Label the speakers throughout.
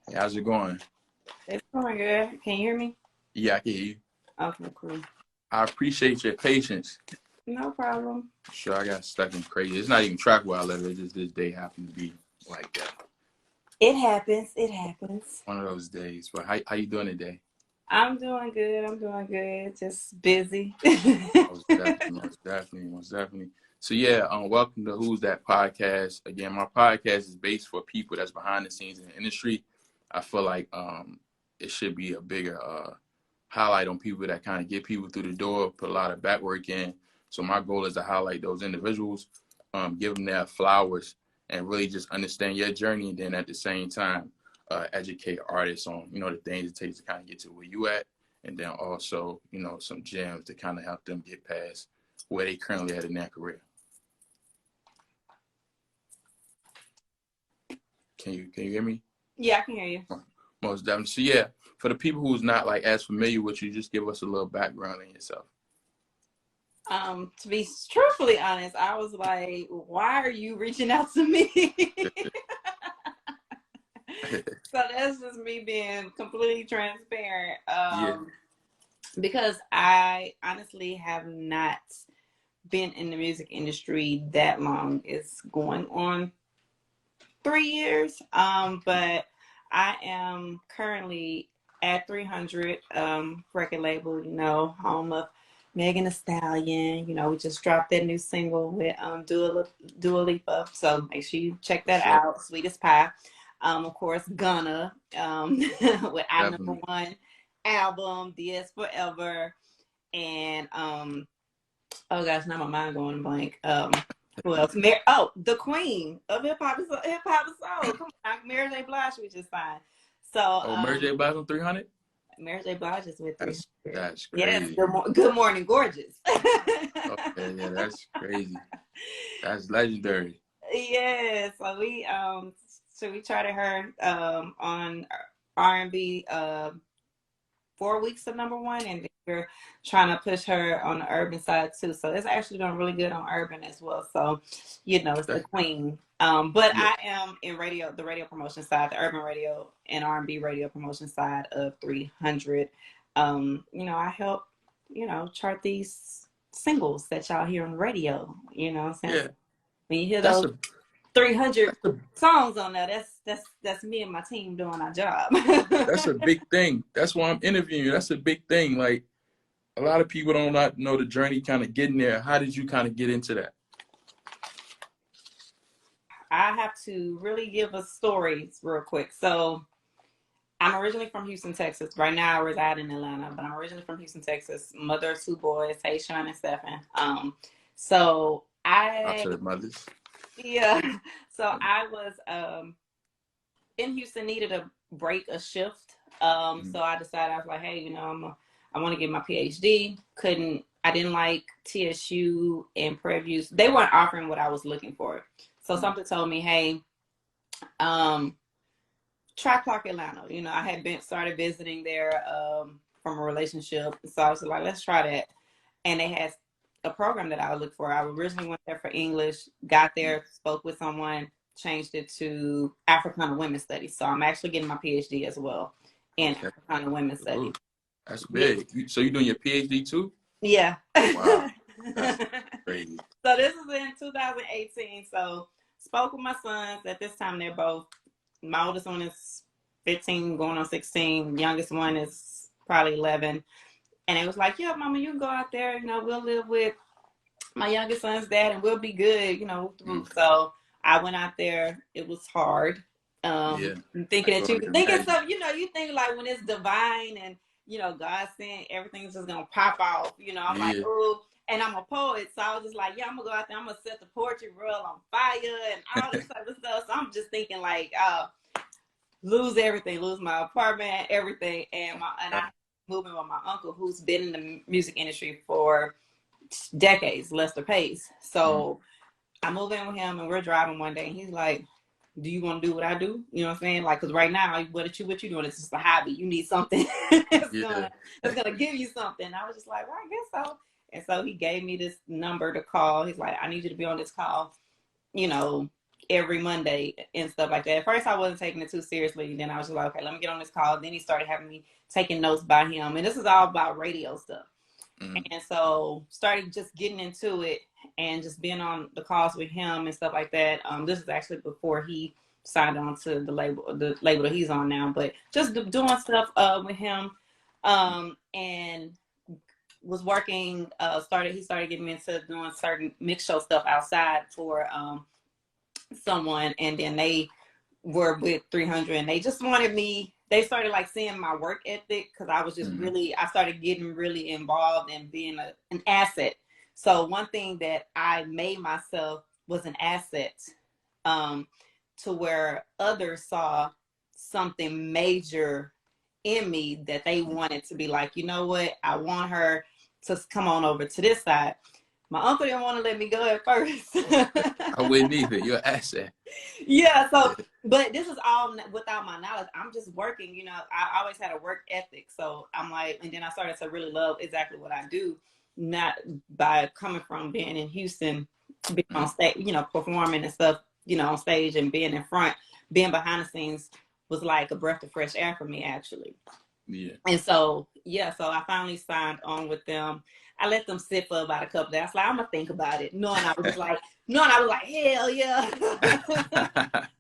Speaker 1: Hey, how's it going?
Speaker 2: It's going good. Can you hear me?
Speaker 1: Yeah, I can hear you.
Speaker 2: Okay, cool.
Speaker 1: I appreciate your patience.
Speaker 2: No problem.
Speaker 1: Sure, I got stuck in crazy. It's not even track where I live. It's just this day happened to be like that.
Speaker 2: It happens. It happens.
Speaker 1: One of those days. But how you doing today?
Speaker 2: I'm doing good. I'm doing good. Just busy.
Speaker 1: Most definitely, most definitely, most definitely. So yeah, welcome to Who's That Podcast. Again, my podcast is based for people that's behind the scenes in the industry. I feel like it should be a bigger highlight on people that kind of get people through the door, put a lot of back work in. So my goal is to highlight those individuals, give them their flowers, and really just understand your journey. And then at the same time, educate artists on, the things it takes to kind of get to where you at. And then also, some gems to kind of help them get past where they currently at in their career. Can you hear me?
Speaker 2: Yeah, I can hear you.
Speaker 1: Most definitely. So yeah, for the people who's not like as familiar with you, just give us a little background on yourself.
Speaker 2: To be truthfully honest, I was like, why are you reaching out to me? So that's just me being completely transparent.
Speaker 1: Yeah.
Speaker 2: Because I honestly have not been in the music industry that long. It's going on 3 years. But I am currently at 300 record label, home of Megan Thee Stallion. We just dropped that new single with Dua Lipa. So make sure you check that
Speaker 1: Sure.
Speaker 2: out. Sweet as Pie. Of course, Gunna with our number
Speaker 1: Definitely.
Speaker 2: one album, DS Forever. And oh gosh, now my mind going blank. Who else? The queen of hip hop and soul. Come on, Mary J. Blige, we just fine. So
Speaker 1: Oh, Mary J. Blige on 300?
Speaker 2: Mary J. Blige is with
Speaker 1: That's
Speaker 2: 300. Yes,
Speaker 1: crazy.
Speaker 2: good morning, gorgeous.
Speaker 1: Okay, yeah, that's crazy. That's legendary.
Speaker 2: Yeah, so we charted her on R&B 4 weeks of number one, and we're trying to push her on the urban side too. So it's actually doing really good on urban as well. So, it's the
Speaker 1: That,
Speaker 2: queen. But
Speaker 1: yeah,
Speaker 2: I am in the radio promotion side, the urban radio and R&B radio promotion side of 300. I help, chart these singles that y'all hear on the radio. Since
Speaker 1: yeah.
Speaker 2: when you hear
Speaker 1: That's
Speaker 2: those
Speaker 1: a
Speaker 2: 300
Speaker 1: that's a
Speaker 2: songs on there, that's me and my team doing our job.
Speaker 1: that's a big thing. That's why I'm interviewing you. That's a big thing. Like a lot of people don't not know the journey kind of getting there. How did you kind of get into that?
Speaker 2: I have to really give a story real quick. So I'm originally from Houston, Texas. Right now I reside in Atlanta, but I'm originally from Houston, Texas. Mother of two boys, Tayshawn and Stephen. So
Speaker 1: Out
Speaker 2: I
Speaker 1: to the mothers.
Speaker 2: yeah, so I was in Houston, needed a break, a shift. So I decided, I was like, hey, I want to get my PhD. I didn't like TSU and Prairie View. They weren't offering what I was looking for. So something told me, hey, try Clark Atlanta. I had started visiting there from a relationship. So I was like, let's try that. And they had a program that I would look for. I originally went there for English, got there, spoke with someone, changed it to Africana Women's Studies. So I'm actually getting my PhD as well in
Speaker 1: Okay.
Speaker 2: Africana Women's Studies.
Speaker 1: Ooh, that's
Speaker 2: Yeah.
Speaker 1: big. So you're doing your PhD too?
Speaker 2: Yeah.
Speaker 1: Wow. That's crazy.
Speaker 2: So this is in 2018. So spoke with my sons. At this time, they're both, my oldest one is 15 going on 16. Youngest one is probably 11. And it was like, yeah, mama, you can go out there. We'll live with my youngest son's dad and we'll be good, So I went out there. It was hard.
Speaker 1: Yeah. I
Speaker 2: Thinking that
Speaker 1: can
Speaker 2: you
Speaker 1: only
Speaker 2: thinking
Speaker 1: imagine.
Speaker 2: something, you think like when it's divine and, God sent, everything's just going to pop off. I'm like,
Speaker 1: Yeah.
Speaker 2: oh, and I'm a poet. So I was just like, yeah, I'm going to go out there. I'm going to set the poetry real on fire and all this type of stuff. So I'm just thinking like, lose everything, lose my apartment, everything. And I moving with my uncle who's been in the music industry for decades, Lester Pace. So I move in with him and we're driving one day and he's like, do you want to do what I do? You know what I'm saying? Like, cause right now, what you doing? It's just a hobby. You need something that's
Speaker 1: Yeah.
Speaker 2: gonna give you something. I was just like, well, I guess so. And so he gave me this number to call. He's like, I need you to be on this call, every Monday and stuff like that. At first, I wasn't taking it too seriously. Then I was just like, okay, let me get on this call. Then he started having me taking notes by him. And this is all about radio stuff. And so started just getting into it and just being on the calls with him and stuff like that. This is actually before he signed on to the label that he's on now, but just doing stuff with him, and was working. He started getting me into doing certain mix show stuff outside for someone, and then they were with 300, and they just wanted me. They started like seeing my work ethic, because I was just I started getting really involved and being an asset. So one thing that I made myself was an asset, to where others saw something major in me that they wanted to be like, you know what, I want her to come on over to this side. My uncle didn't want to let me go at first.
Speaker 1: I wouldn't either. You're an asset.
Speaker 2: Yeah, so, but this is all without my knowledge. I'm just working, you know, I always had a work ethic. So I'm like, and then I started to really love exactly what I do, not by coming from being in Houston, being on stage, you know, performing and stuff, you know, on stage and being in front, being behind the scenes was like a breath of fresh air for me, actually.
Speaker 1: Yeah.
Speaker 2: And so, yeah, so I finally signed on with them. I let them sit for about a couple of days. I was like, I'm gonna think about it. Knowing I was like, hell yeah.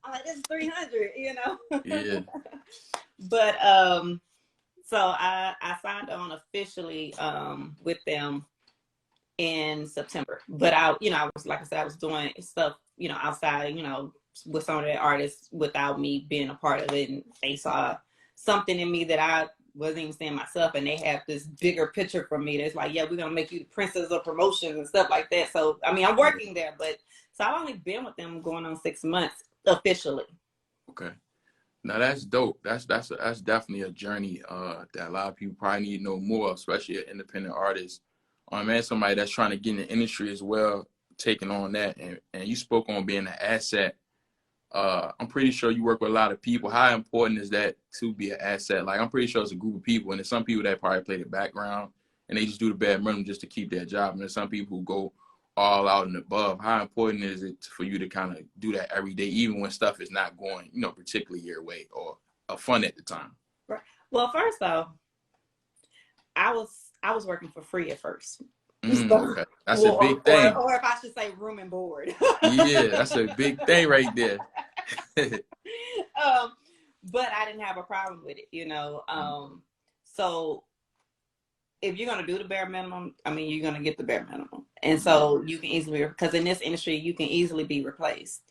Speaker 2: I'm like, this is 300, you know?
Speaker 1: Yeah.
Speaker 2: But so I signed on officially with them in September. But I was, like I said, I was doing stuff, you know, outside, you know, with some of the artists without me being a part of it. And they saw something in me that I wasn't even seeing myself, and they have this bigger picture from me that's like, yeah, we're gonna make you the princess of promotions and stuff like that. So I mean, I'm working there, but so I've only been with them going on 6 months officially.
Speaker 1: Okay. Now that's dope. That's definitely a journey that a lot of people probably need to know more, especially an independent artist. Man, somebody that's trying to get in the industry as well, taking on that. And you spoke on being an asset. I'm pretty sure you work with a lot of people. How important is that to be an asset? Like, I'm pretty sure it's a group of people, and there's some people that probably play the background and they just do the bare minimum just to keep their job. And there's some people who go all out and above. How important is it for you to kind of do that every day, even when stuff is not going, you know, particularly your way or fun at the time?
Speaker 2: Right. Well, first though, I was working for free at first.
Speaker 1: Okay. That's a big thing.
Speaker 2: Or if I should say room and board.
Speaker 1: Yeah, that's a big thing right there.
Speaker 2: But I didn't have a problem with it, you know. So if you're going to do the bare minimum, I mean, you're going to get the bare minimum. And so you can easily, because in this industry, you can easily be replaced.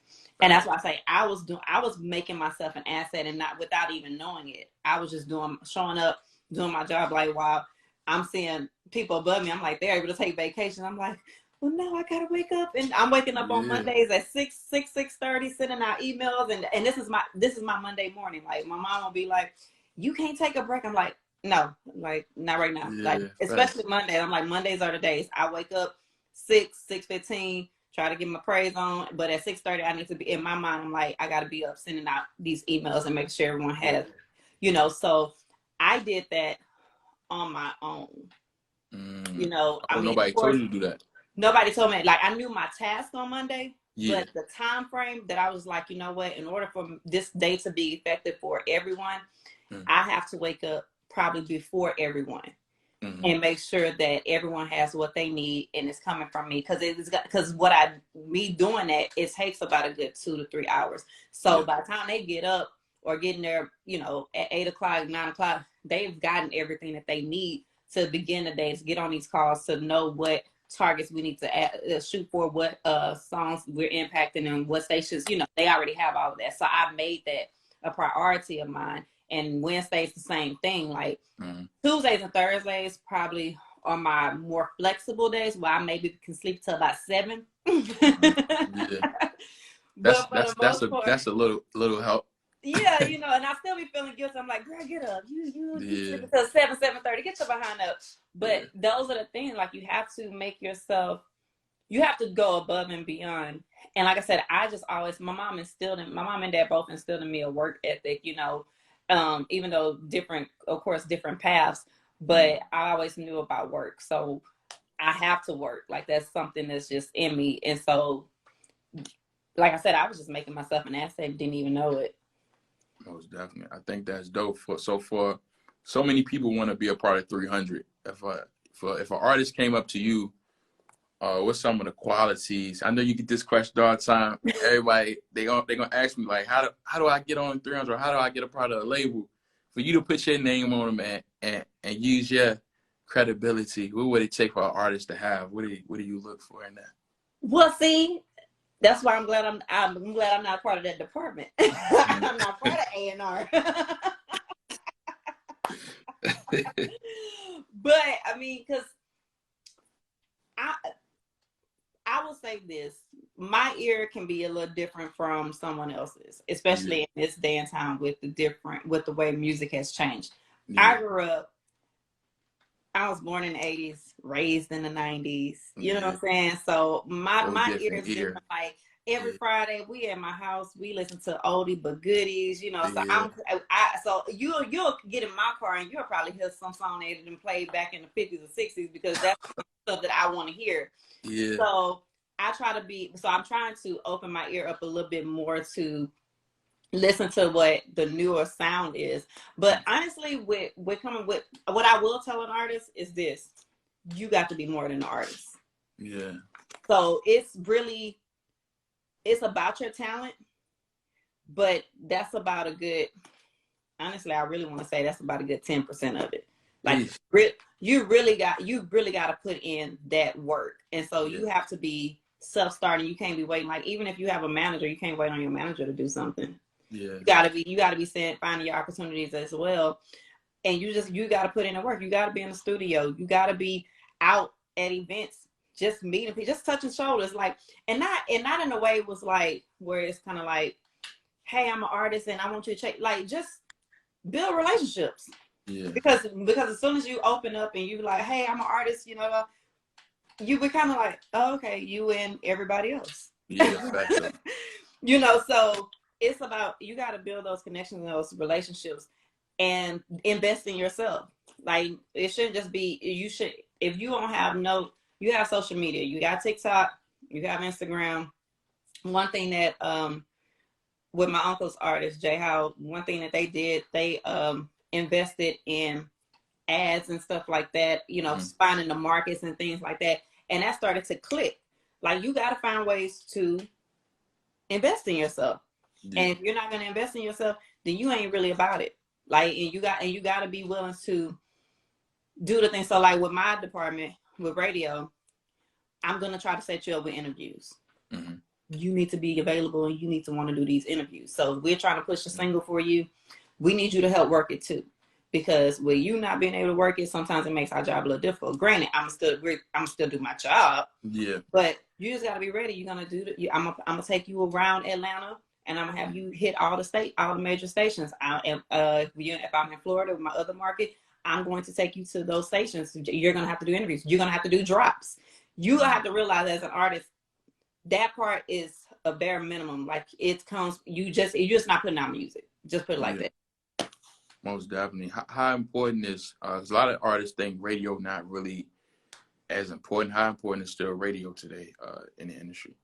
Speaker 2: And that's why I say I was making myself an asset, and not without even knowing it. I was just showing up, doing my job. Like, while I'm seeing people above me, I'm like, they're able to take vacation. I'm like, well, now I gotta wake up, and I'm waking up on Mondays at 6:30, sending out emails, and this is my Monday morning. Like, my mom will be like, you can't take a break. I'm like, no, like, not right now. Like, especially Monday. I'm like, Mondays are the days. I wake up 6:15, try to get my praise on, but at 6:30, I need to be, in my mind, I'm like, I gotta be up sending out these emails and make sure everyone has, you know. So I did that on my own. You know, I mean,
Speaker 1: nobody told you to do that.
Speaker 2: Nobody told me. Like, I knew my task on Monday, but the time frame that I was like, you know what, in order for this day to be effective for everyone, I have to wake up probably before everyone and make sure that everyone has what they need and it's coming from me. Because me doing that, it takes about a good 2 to 3 hours. So by the time they get up or getting there, you know, at 8 o'clock, 9 o'clock, they've gotten everything that they need to begin the day, to get on these calls, to know what targets we need to shoot for, what songs we're impacting and what stations, you know, they already have all of that. So I made that a priority of mine. And Wednesday's the same thing. Like, Tuesdays and Thursdays probably are my more flexible days, where I maybe can sleep till about 7.
Speaker 1: That's a little help.
Speaker 2: Yeah, you know, and I still be feeling guilty. I'm like, girl, get up. You sleep until 7:30. Get your behind up. But those are the things, like, you have to make yourself, you have to go above and beyond. And like I said, I just always, my mom and dad both instilled in me a work ethic, you know, even though different paths, but I always knew about work. So I have to work. Like, that's something that's just in me. And so like I said, I was just making myself an asset, didn't even know it.
Speaker 1: Most definitely. I think that's dope. For so many people want to be a part of 300. If an artist came up to you, what's some of the qualities? I know you get this question all the time. Everybody they gonna ask me like, how do I get on 300? Or how do I get a part of a label? For you to put your name on them and use your credibility, what would it take for an artist to have? What do you look for in that?
Speaker 2: Well, see, that's why I'm glad I'm glad I'm not part of that department. I'm not part of A&R. But I mean, because I will say this: my ear can be a little different from someone else's, especially in this day and time with the way music has changed. I grew up. I was born in the 80s, raised in the 90s. You know what I'm saying? So my ear is different. Like every Friday, we at my house, we listen to oldie but goodies. You know, so so you'll get in my car and you'll probably hear some song that had played back in the 50s or 60s because that's stuff that I want to hear. Yeah. So I'm trying to open my ear up a little bit more to listen to what the newer sound is. But honestly, with coming with what I will tell an artist is this: you got to be more than an artist. Yeah. So it's about your talent, but that's about a good, honestly, I really want to say that's about a good 10% of it. Like you really got to put in that work. And so you have to be self-starting. You can't be waiting. Like even if you have a manager, you can't wait on your manager to do something. Yeah. You gotta be finding your opportunities as well. And you gotta put in the work. You gotta be in the studio. You gotta be out at events, just meeting people, just touching shoulders. Like, and not in a way it was like where it's kind of like, hey, I'm an artist and I want you to check, like just build relationships. Yeah. Because as soon as you open up and you like, hey, I'm an artist, you know, you be kind of like, oh, okay, you and everybody else. Yeah. You know, so it's about, you got to build those connections and those relationships and invest in yourself. Like it shouldn't just be, if you don't have you have social media, you got TikTok, you have Instagram. One thing that, with my uncle's artist, Jay Howe, one thing that they did, they invested in ads and stuff like that, you know, finding the markets and things like that. And that started to click. Like you got to find ways to invest in yourself. Yeah. And if you're not going to invest in yourself, then you ain't really about it. Like, and you got to be willing to do the thing. So like with my department, with radio, I'm going to try to set you up with interviews. Mm-hmm. You need to be available and you need to want to do these interviews. So we're trying to push a single for you. We need you to help work it too. Because with you not being able to work it, sometimes it makes our job a little difficult. Granted, I'm still do my job. Yeah. But you just got to be ready. You're going to do I'm going to take you around Atlanta. And I'm gonna have you hit all the major stations. If I'm in Florida with my other market, I'm going to take you to those stations. You're gonna have to do interviews. You're gonna have to do drops. You have to realize as an artist, that part is a bare minimum. Like it comes, you're just not putting out music. Just put it like that.
Speaker 1: Most definitely. How important is? 'Cause a lot of artists think radio not really as important. How important is still radio today in the industry?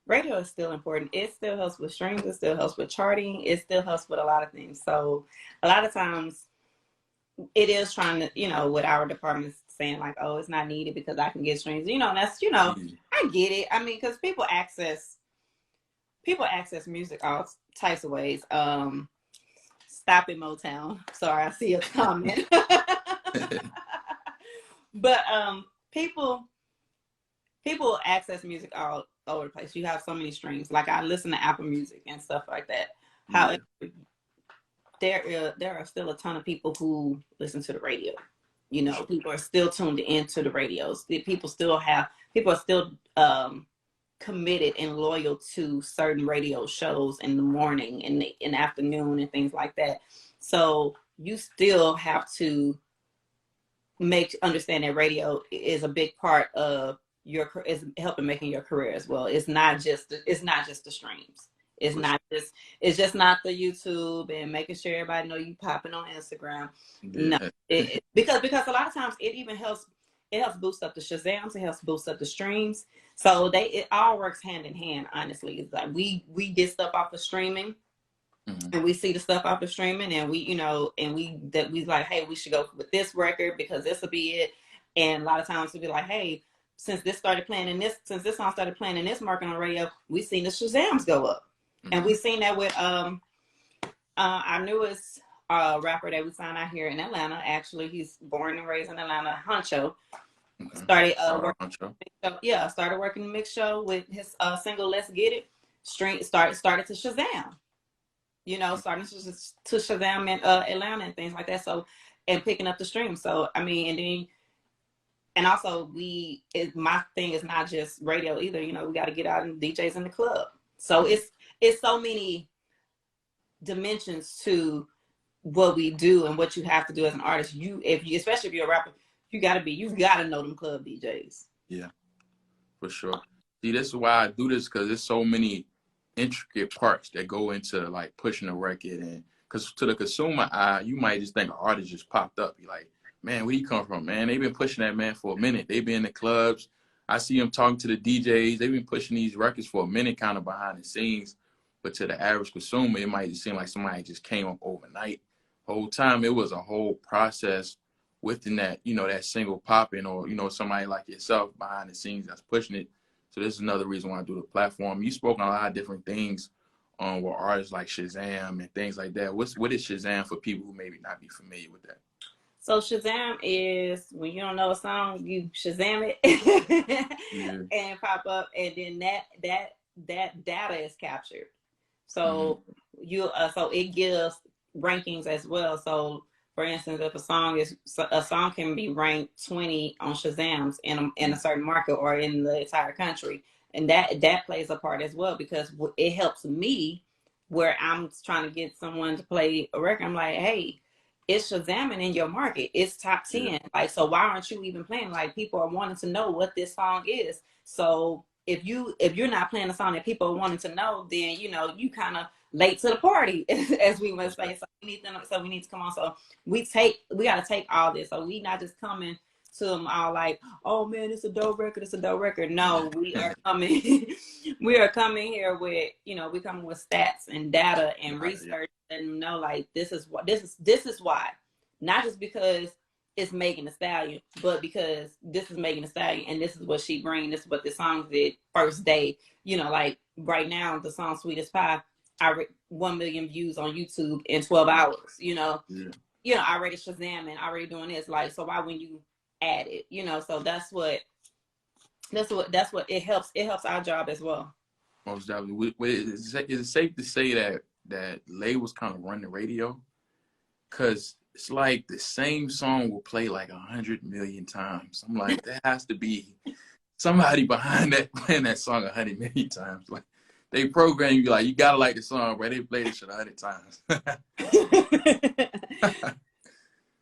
Speaker 2: Radio is still important. It still helps with streams. It still helps with charting. It still helps with a lot of things. So a lot of times it is trying to, you know, with our departments saying like, oh, it's not needed because I can get streams. You know, that's, you know, I get it. I mean, because people access music all types of ways. Stop in Motown. Sorry, I see a comment. But people access music all over the place. You have so many streams. Like I listen to Apple Music and stuff like that. However, there are still a ton of people who listen to the radio. You know, people are still tuned into the radios. People are still committed and loyal to certain radio shows in the morning and in the afternoon and things like that. So you still have to understand that radio is a big part of is helping making your career as well. It's not just the streams. It's just not the YouTube and making sure everybody know you popping on Instagram. Yeah. No, because a lot of times it even helps it helps boost up the Shazams, it helps boost up the streams. So it all works hand in hand, honestly. It's like we get stuff off the streaming, and we see the stuff off the streaming, and we, and we like, hey, we should go with this record because this will be it. And a lot of times we'll be like, hey, since this song started playing in this market on the radio, we seen the Shazams go up. And we've seen that with our newest rapper that we signed out here in Atlanta. Actually, he's born and raised in Atlanta, Huncho. Started started working the mix show with his single "Let's Get It." Started to Shazam. Starting to Shazam in Atlanta and things like that. So, and picking up the stream. So, I mean, and also my thing is not just radio either. We got to get out and DJs in the club. So it's so many dimensions to what we do and what you have to do as an artist. Especially if you're a rapper, you gotta know them club DJs.
Speaker 1: Yeah, for sure. See, this is why I do this, because there's so many intricate parts that go into like pushing a record. And because to the consumer eye, you might just think an artist just popped up. You're like, man, where you come from, man? They've been pushing that man for a minute. They've been in the clubs. I see them talking to the DJs. They've been pushing these records for a minute, kind of behind the scenes. But to the average consumer, it might just seem like somebody just came up overnight. Whole time it was a whole process within that, that single popping, or, somebody like yourself behind the scenes that's pushing it. So this is another reason why I do the platform. You spoke on a lot of different things with artists like Shazam and things like that. What is Shazam for people who maybe not be familiar with that?
Speaker 2: So Shazam is when you don't know a song, you Shazam it and pop up, and then that data is captured. So so it gives rankings as well. So for instance, if a song can be ranked 20 on Shazams in a certain market or in the entire country, and that plays a part as well, because it helps me where I'm trying to get someone to play a record. I'm like, hey, it's Shazamming in your market. It's top 10. Yeah. Like, so why aren't you even playing? Like, people are wanting to know what this song is. So if you're not playing a song that people are wanting to know, then you kind of late to the party, as we would say. So we need to come on. So we got to take all this. So we not just coming to them all like, oh man, it's a dope record. No, we are coming. We are coming here with, we coming with stats and data and research, and like this is why, not just because it's Megan Thee Stallion, but because this is Megan Thee Stallion and this is what she brings. This is what the song did first day. Like right now, the song "Sweet as Pie," 1 million views on YouTube in 12 hours. Already Shazam and already doing this. Like, so why when you add it? So that's what it helps. It helps our job as well.
Speaker 1: Most definitely. Is it safe to say that labels kind of run the radio? Because it's like the same song will play like 100 million times. I'm like, there has to be somebody behind that playing that song 100 million times. Like, they program you like, you gotta like the song, but they play this shit 100 times.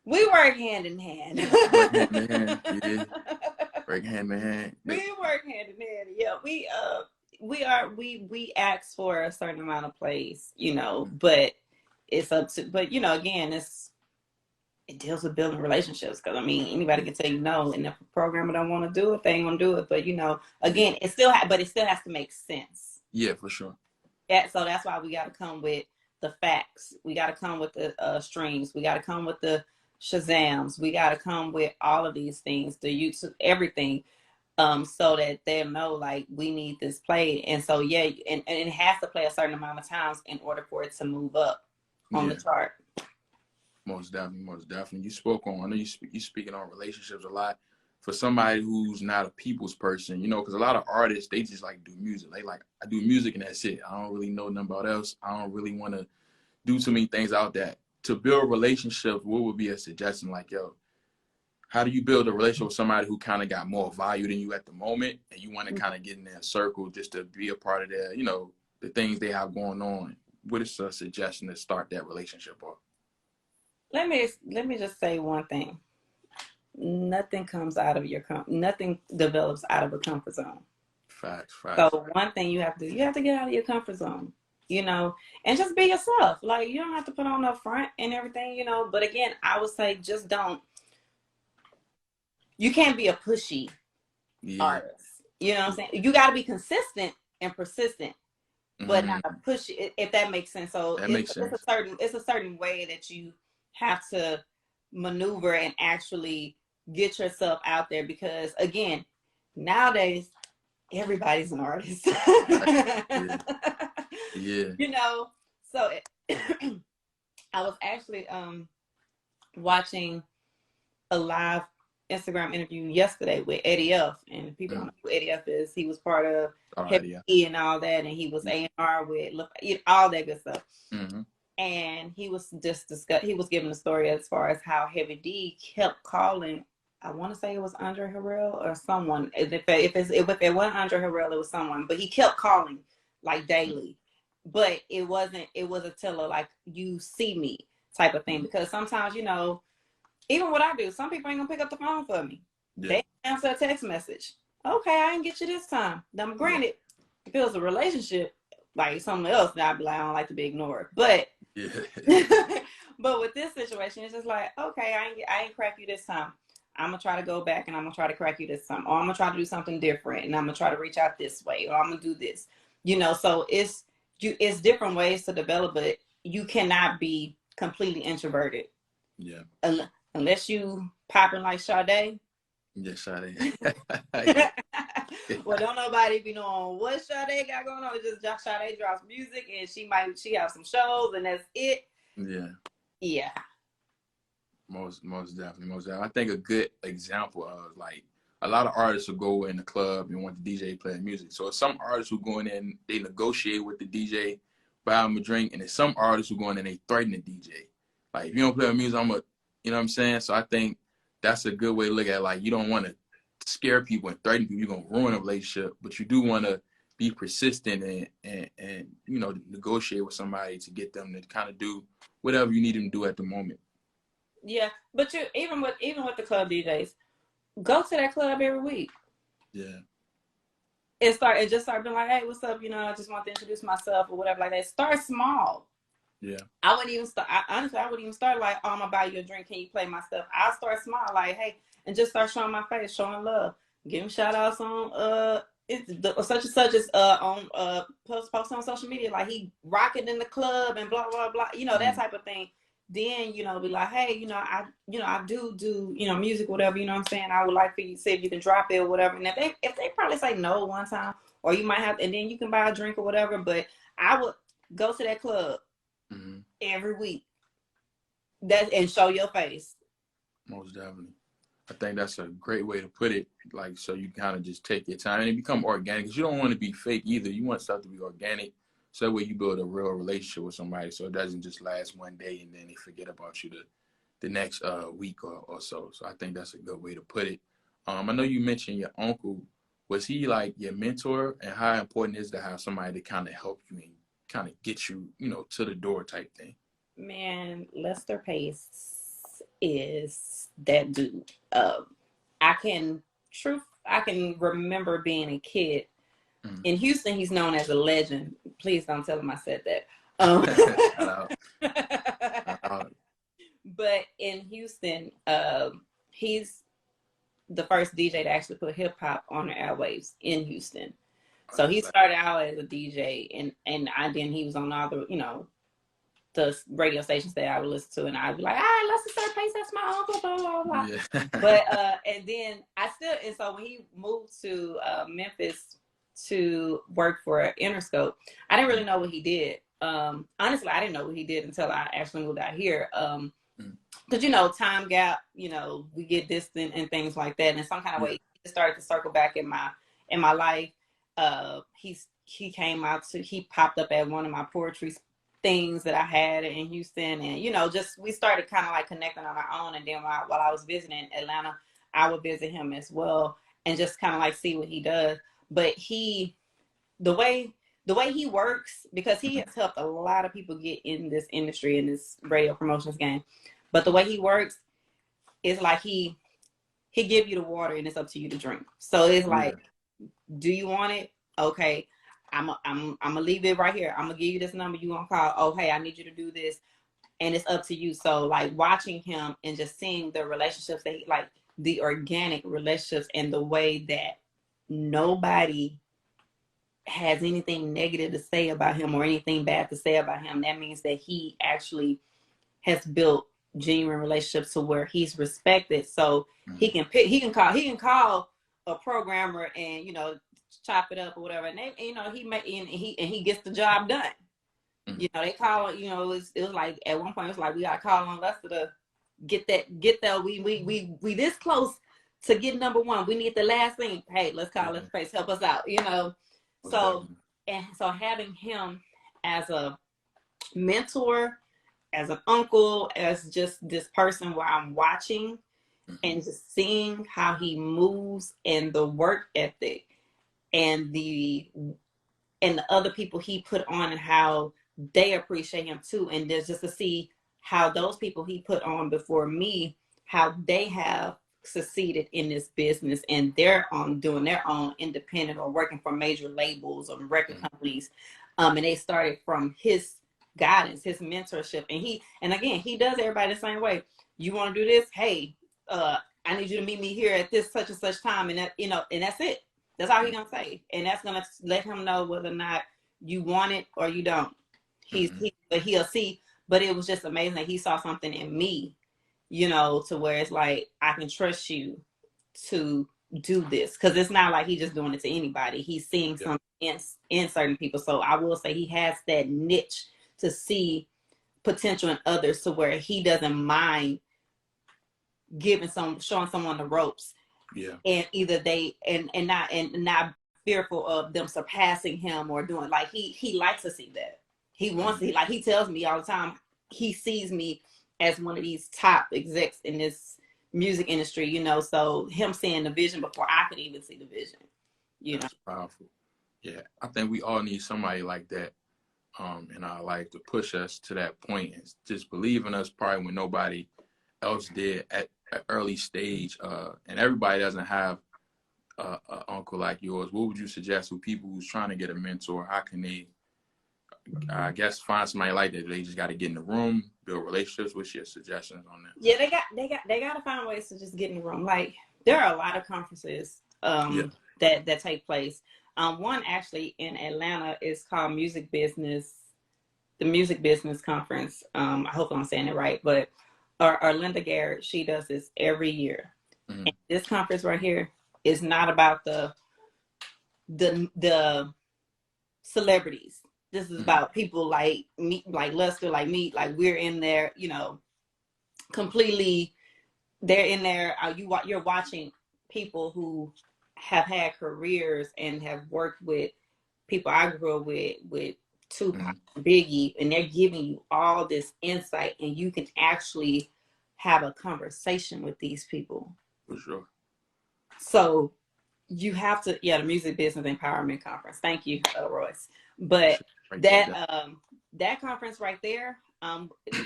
Speaker 2: We work hand in hand.
Speaker 1: Work hand in hand, yeah. Work hand in hand.
Speaker 2: We work hand in hand. Yeah, we ask for a certain amount of plays, but it's up to, but again, it deals with building relationships, because anybody can tell you no, and if a programmer don't want to do it, they ain't gonna do it. But again, it still has to make sense.
Speaker 1: Yeah, for sure.
Speaker 2: Yeah, so that's why we got to come with the facts. We got to come with the streams. We got to come with the Shazams. We got to come with all of these things, the YouTube, everything, so that they'll know like we need this played. And so and it has to play a certain amount of times in order for it to move up on the chart.
Speaker 1: Most definitely. You spoke on, I know you speaking on relationships a lot. For somebody who's not a people's person, because a lot of artists, they just like do music. They like, I do music and that's it. I don't really know nothing about else. I don't really want to do too many things out there. To build relationships, what would be a suggestion? Like, how do you build a relationship with somebody who kind of got more value than you at the moment, and you want to kind of get in their circle just to be a part of their, the things they have going on? What is a suggestion to start that relationship off?
Speaker 2: Let me just say one thing. Nothing nothing develops out of a comfort zone.
Speaker 1: Facts.
Speaker 2: So one thing you have to get out of your comfort zone, and just be yourself. Like, you don't have to put on a front and everything, but again, I would say just don't you can't be a pushy artist. You know what I'm saying? You got to be consistent and persistent, but not a pushy, if that makes sense. So it's a certain way that you have to maneuver and actually get yourself out there, because again, nowadays everybody's an artist.
Speaker 1: Yeah.
Speaker 2: You know, so I was actually watching a live Instagram interview yesterday with Eddie F. And people don't know who Eddie F is. He was part of Heavy D and all that, and he was A&R with all that good stuff. And he was he was giving a story as far as how Heavy D kept calling. I want to say it was Andre Harrell or someone. If it wasn't Andre Harrell, it was someone. But he kept calling like daily. But it wasn't. It was a tiller like, you see me type of thing. Because sometimes, you know, even what I do, some people ain't gonna pick up the phone for me. They answer a text message. Okay, I didn't get you this time. Now, granted, if it was a relationship, like something else, then I'd be like, I don't like to be ignored. But but with this situation, it's just like, okay, I ain't crack you this time. I'm gonna try to go back and I'm gonna try to crack you this time, or I'm gonna try to do something different, and I'm gonna try to reach out this way, or I'm gonna do this. You know, so it's different ways to develop it. You cannot be completely introverted.
Speaker 1: Yeah.
Speaker 2: Unless you popping like Sade.
Speaker 1: Yeah, Sade.
Speaker 2: Well, don't nobody be knowing what Sade got going on. It's just Sade drops music, and she have some shows, and that's it. Yeah.
Speaker 1: Most definitely. I think a good example of, like, a lot of artists will go in the club and want the DJ playing music. So some artists who go in there and they negotiate with the DJ, buy him a drink, and there's some artists who go in and they threaten the DJ. Like, if you don't play music, I'm a, you know what I'm saying? So I think that's a good way to look at it. Like, you don't want to scare people and threaten people. You're going to ruin a relationship, but you do want to be persistent and you know, negotiate with somebody to get them to kind of do whatever you need them to do at the moment.
Speaker 2: Yeah, but you even with the club DJs, go to that club every week.
Speaker 1: Yeah.
Speaker 2: And just start being like, hey, what's up? You know, I just want to introduce myself or whatever like that. Start small.
Speaker 1: Yeah.
Speaker 2: I wouldn't even start. Honestly, I wouldn't even start like, oh, I'm gonna buy you a drink. Can you play my stuff? I'll start small, like, hey, and just start showing my face, showing love, giving shout outs on such and such as on post on social media, like he rocking in the club and blah blah blah. You know, that type of thing. Then, you know, be like, hey, you know, I do, you know, music, whatever, you know what I'm saying? I would like for you to see if you can drop it or whatever. And if they probably say no one time, or you might have, and then you can buy a drink or whatever, but I would go to that club every week. And show your face.
Speaker 1: Most definitely. I think that's a great way to put it. Like, so you kind of just take your time and it become organic, because you don't want to be fake either. You want stuff to be organic. So that way you build a real relationship with somebody, so it doesn't just last one day and then they forget about you the next week or so. So I think that's a good way to put it. I know you mentioned your uncle. Was he like your mentor? And how important is to have somebody to kind of help you and kind of get you, you know, to the door type thing?
Speaker 2: Man, Lester Pace is that dude. I can remember being a kid. In Houston, he's known as a legend. Please don't tell him I said that. But in Houston, he's the first DJ to actually put hip hop on the airwaves in Houston. So he started out as a DJ, and then he was on all the, you know, the radio stations that I would listen to, and I'd be like, Lester Pace, that's my uncle, blah blah blah. Yeah. But and then so when he moved to Memphis to work for Interscope, I didn't really know what he did. Honestly, I didn't know what he did until I actually moved out here. Because, you know, time gap, you know, we get distant and things like that. And in some kind of way, he started to circle back in my life. He popped up at one of my poetry things that I had in Houston. And, you know, just we started kind of like connecting on our own. And then while I was visiting Atlanta, I would visit him as well and just kind of like see what he does. But the way he works, because he has helped a lot of people get in this industry, in this radio promotions game. But the way he works is like he give you the water and it's up to you to drink. So it's like, do you want it? Okay, I'm gonna leave it right here. I'm gonna give you this number. You gonna call? Oh, hey, I need you to do this, and it's up to you. So like watching him and just seeing the relationships that he, like, the organic relationships and the way that nobody has anything negative to say about him or anything bad to say about him, that means that he actually has built genuine relationships to where he's respected. So he can pick, he can call a programmer and, you know, chop it up or whatever. And they, you know, he gets the job done. You know, they call it, you know, it was like at one point it was like we gotta call on Lester to get that we this close to get number one. We need the last thing. Hey, let's call this place, help us out, you know. So so having him as a mentor, as an uncle, as just this person where I'm watching and just seeing how he moves and the work ethic and the other people he put on and how they appreciate him too. And there's just to see how those people he put on before me, how they have succeeded in this business and they're doing their own independent or working for major labels or record companies. And they started from his guidance, his mentorship. And again, he does everybody the same way. You want to do this? Hey, I need you to meet me here at this such and such time. And that, you know, and that's it. That's all he's going to say. And that's going to let him know whether or not you want it or you don't. He'll see. But it was just amazing that he saw something in me, you know, to where it's like, I can trust you to do this. Because it's not like he's just doing it to anybody. He's seeing something in certain people. So I will say he has that niche to see potential in others to where he doesn't mind showing someone the ropes. Yeah. And either they and not fearful of them surpassing him or doing like he likes to see that. He wants to, like he tells me all the time, he sees me as one of these top execs in this music industry, you know, so him seeing the vision before I could even see the vision, you That's
Speaker 1: know. Powerful. Yeah. I think we all need somebody like that in our life to push us to that point and just believe in us probably when nobody else did at an early stage. And everybody doesn't have an uncle like yours. What would you suggest to people who's trying to get a mentor? How can they, I guess, find somebody like that? They just got to get in the room, build relationships. What's your suggestions on that?
Speaker 2: Yeah, they got to find ways to just get in the room. Like there are a lot of conferences that take place. One actually in Atlanta is called the Music Business Conference. I hope I'm saying it right, but Linda Garrett, she does this every year. And this conference right here is not about the celebrities. This is about people like me, like Lester, like me, like we're in there, you know, completely. They're in there. You're watching people who have had careers and have worked with people I grew up with Tupac, Biggie, and they're giving you all this insight, and you can actually have a conversation with these people.
Speaker 1: For sure.
Speaker 2: So you have to, the Music Business Empowerment Conference. Thank you, Royce. But that conference right there,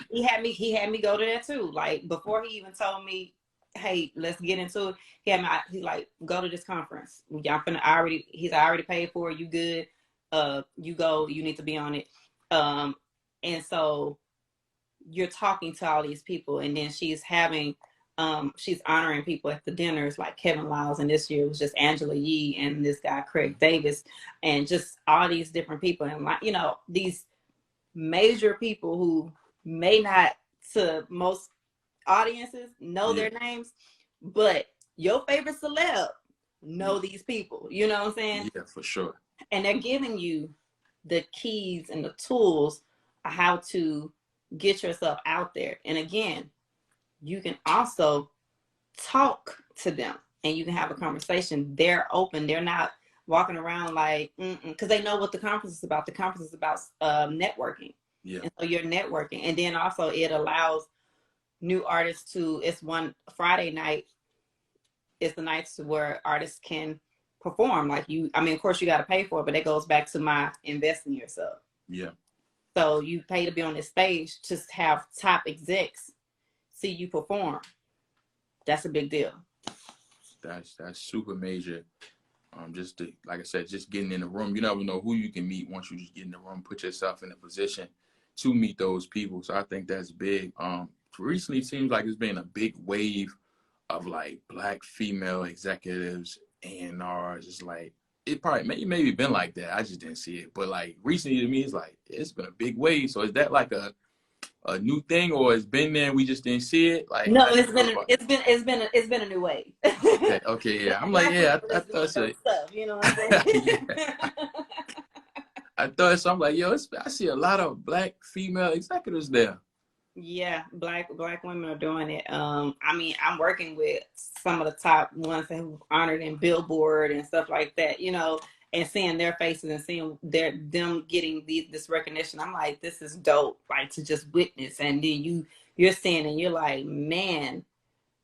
Speaker 2: he had me go to that too. Like before he even told me, hey, let's get into it. He's like, go to this conference. He's already paid for it. You good? You go. You need to be on it. And so you're talking to all these people, and then she's honoring people at the dinners like Kevin Lyles, and this year it was just Angela Yee and this guy Craig Davis, and just all these different people, and like, you know, these major people who may not to most audiences know their names, but your favorite celeb know these people. You know what I'm saying?
Speaker 1: Yeah, for sure.
Speaker 2: And they're giving you the keys and the tools of how to get yourself out there. And again, you can also talk to them and you can have a conversation. They're open. They're not walking around like, because they know what the conference is about. The conference is about networking. Yeah. And so you're networking. And then also it allows new artists it's one Friday night. It's the nights where artists can perform. Like of course you got to pay for it, but it goes back to my invest in yourself.
Speaker 1: Yeah.
Speaker 2: So you pay to be on this stage, just have top execs see you perform. That's a big deal.
Speaker 1: That's super major. Like I said, just getting in the room. You never know who you can meet once you just get in the room, put yourself in a position to meet those people. So I think that's big. Recently it seems like it's been a big wave of like black female executives and R's. It's like it probably maybe been like that. I just didn't see it. But like recently to me, it's like it's been a big wave. So is that like a new thing, or it's been there and we just didn't see it? Like
Speaker 2: No,
Speaker 1: how you feel about that?
Speaker 2: it's been a new wave.
Speaker 1: Okay, yeah. I'm like,
Speaker 2: Black
Speaker 1: yeah,
Speaker 2: women
Speaker 1: I
Speaker 2: is doing
Speaker 1: thought so.
Speaker 2: dope stuff. You know what I'm saying?
Speaker 1: Yeah, I thought so. I'm like, yo, I see a lot of black female executives there.
Speaker 2: Yeah, black women are doing it. I mean, I'm working with some of the top ones who honored in Billboard and stuff like that, you know, and seeing their faces and seeing them getting this recognition. I'm like, this is dope, like to just witness. And then you're seeing and you're like, man,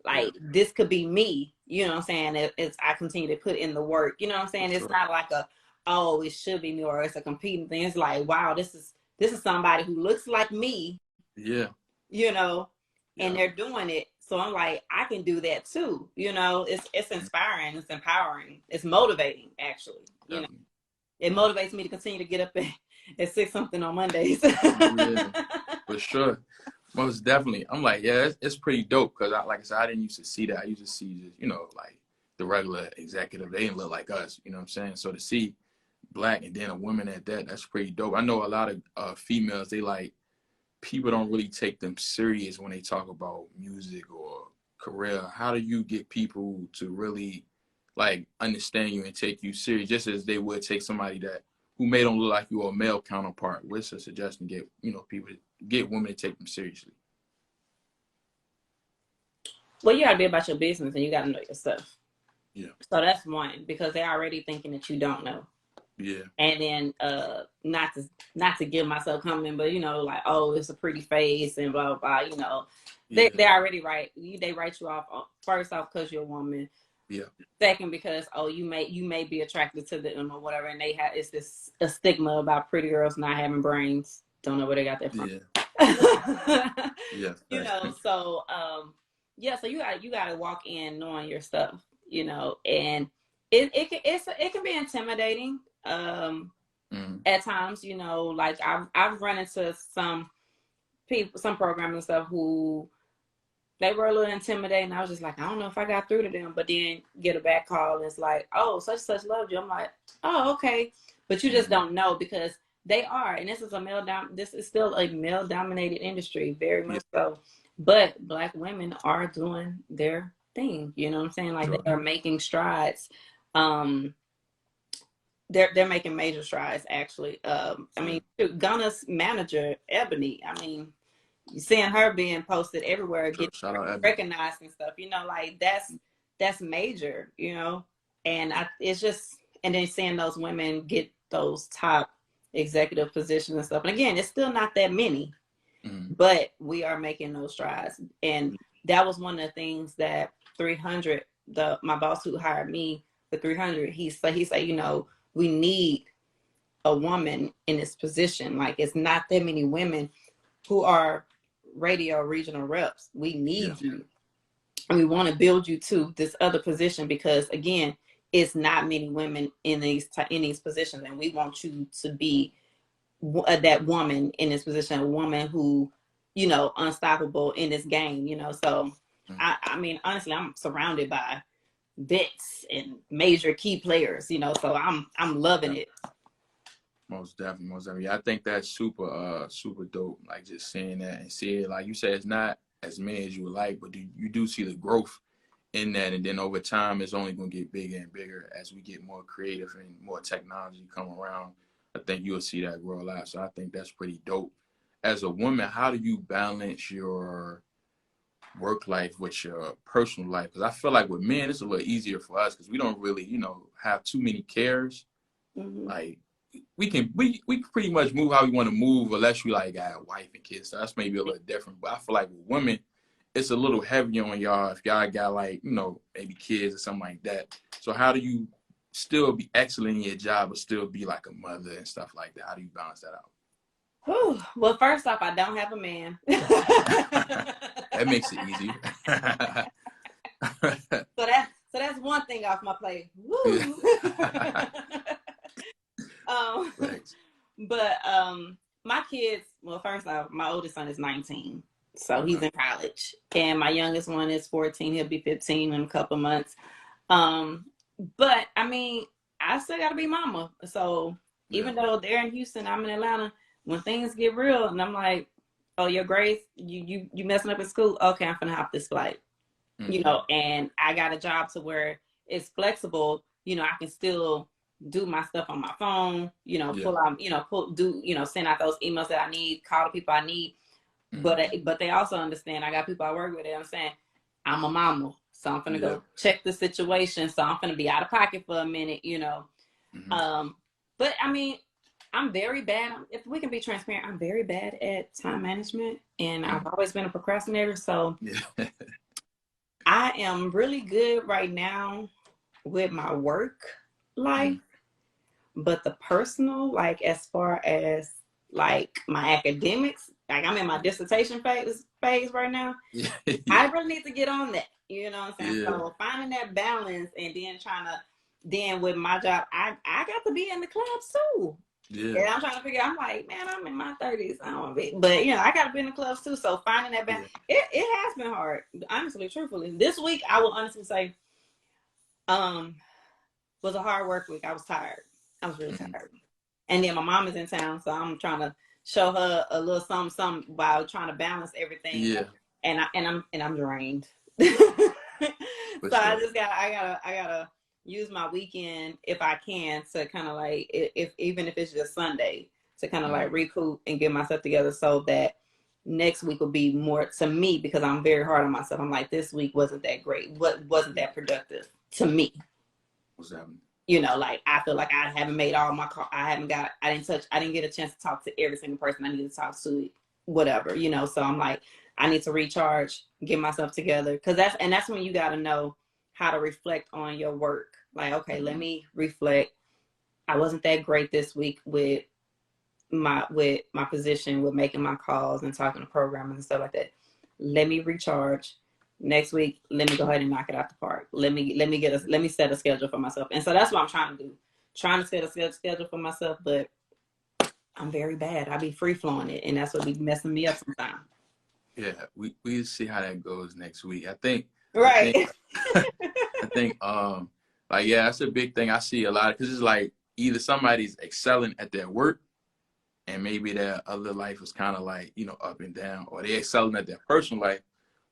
Speaker 2: like this could be me. You know what I'm saying? It's I continue to put in the work. You know what I'm saying? It's not like oh, it should be me, or it's a competing thing. It's like, wow, this is somebody who looks like me.
Speaker 1: Yeah.
Speaker 2: You know, and they're doing it. So I'm like, I can do that too. You know, it's inspiring, it's empowering, it's motivating actually. You know, it motivates me to continue to get up at 6 something on Mondays.
Speaker 1: Yeah, for sure. Most definitely. I'm like, yeah, it's pretty dope because like I said, I didn't used to see that. I used to see just, you know, like the regular executive, they didn't look like us, you know what I'm saying? So to see black and then a woman at that, that's pretty dope. I know a lot of females, they like, people don't really take them serious when they talk about music or career. How do you get people to really like understand you and take you serious, just as they would take somebody who may don't look like you or a male counterpart? What's a suggestion to get, you know, people to get women to take them seriously?
Speaker 2: Well, you gotta be about your business and you gotta know your stuff.
Speaker 1: Yeah.
Speaker 2: So that's one, because they're already thinking that you don't know.
Speaker 1: Yeah.
Speaker 2: And then not to give myself comment, but you know, like, oh, it's a pretty face and blah blah blah, you know. They already they write you off first off because you're a woman.
Speaker 1: Yeah.
Speaker 2: Second, because you may be attracted to them or whatever, and it's this a stigma about pretty girls not having brains. Don't know where they got that from.
Speaker 1: Yeah. Yeah.
Speaker 2: You know, so so you gotta walk in knowing your stuff, you know, and it can be intimidating at times, you know. Like I've run into some people, some programs and stuff who they were a little intimidating. I was just like, I don't know if I got through to them, but then get a back call and it's like, oh, such loved you. I'm like, oh, okay, but you just don't know because they are, and this is still a male dominated industry, very much so. But black women are doing their thing, you know what I'm saying? Like they are making strides. They're making major strides actually. I mean, Gunna's manager Ebony, I mean, you seeing her being posted everywhere, getting recognized and stuff, you know, like that's major, you know. And it's just, and then seeing those women get those top executive positions and stuff. And again, it's still not that many, but we are making those strides. And that was one of the things that 300, my boss who hired me for 300, he said, you know, we need a woman in this position. Like, it's not that many women who are radio regional reps. We need you. And we want to build you to this other position because, again, it's not many women in these positions. And we want you to be that woman in this position, a woman who, you know, unstoppable in this game, you know. So, I mean, honestly, I'm surrounded by vets and major key players, you know, so I'm loving it.
Speaker 1: Most definitely. I think that's super dope. Like just seeing that and see it, like you said, it's not as many as you would like, but you do see the growth in that, and then over time, it's only going to get bigger and bigger as we get more creative and more technology come around. I think you'll see that grow a lot. So I think that's pretty dope. As a woman, how do you balance your work life with your personal life? Because I feel like with men, it's a little easier for us because we don't really, you know, have too many cares. Like we pretty much move how we want to move unless you like got a wife and kids. So that's maybe a little different. But I feel like with women, it's a little heavier on y'all if y'all got like, you know, maybe kids or something like that. So how do you still be excellent in your job but still be like a mother and stuff like that? How do you balance that out?
Speaker 2: Whew. Well, first off, I don't have a man.
Speaker 1: That makes it easy.
Speaker 2: So that's one thing off my plate. Woo. But my kids, well, first off, my oldest son is 19. So he's in college. And my youngest one is 14. He'll be 15 in a couple of months. But I mean, I still gotta be mama. So even though they're in Houston, I'm in Atlanta, when things get real and I'm like, oh, your grades, you messing up at school, okay, I'm gonna hop this flight. You know, and I got a job to where it's flexible, you know, I can still do my stuff on my phone, you know, pull out, you know, send out those emails that I need, call the people I need. But they also understand I got people I work with that I'm saying, I'm a mama. So I'm gonna go check the situation. So I'm gonna be out of pocket for a minute, you know. But I mean, I'm very bad. If we can be transparent, I'm very bad at time management, and I've always been a procrastinator. So I am really good right now with my work life, but the personal, like as far as like my academics, like I'm in my dissertation phase right now. I really need to get on that. You know what I'm saying? So finding that balance and then then with my job, I got to be in the clubs too. And I'm trying to figure out, I'm like, man, I'm in my 30s. I don't want to be. But, you know, I got to be in the clubs too. So finding that balance, it has been hard. Honestly, truthfully. This week, I will honestly say, was a hard work week. I was tired. I was really tired. And then my mom is in town, so I'm trying to show her a little something while trying to balance everything. And I'm drained. So I gotta use my weekend if I can to kind of like, if even if it's just Sunday, to kind of like recoup and get myself together so that next week will be more to me, because I'm very hard on myself. I'm like, this week wasn't that great. What wasn't that productive to me?
Speaker 1: What's that?
Speaker 2: You know, like I feel like I haven't made all my call. I didn't get a chance to talk to every single person I need to talk to, whatever, you know. So I'm like, I need to recharge, get myself together. Cause that's when you got to know how to reflect on your work. Like, okay, let me reflect. I wasn't that great this week with my position, with making my calls and talking to programmers and stuff like that. Let me recharge. Next week, let me go ahead and knock it out the park. Let me set a schedule for myself. And so that's what I'm trying to do. Trying to set a schedule for myself, but I'm very bad. I be free flowing it, and that's what be messing me up sometimes.
Speaker 1: Yeah, we see how that goes next week. I think
Speaker 2: right.
Speaker 1: I think like that's a big thing I see a lot, because it's like either somebody's excelling at their work and maybe their other life is kind of like, you know, up and down, or they're excelling at their personal life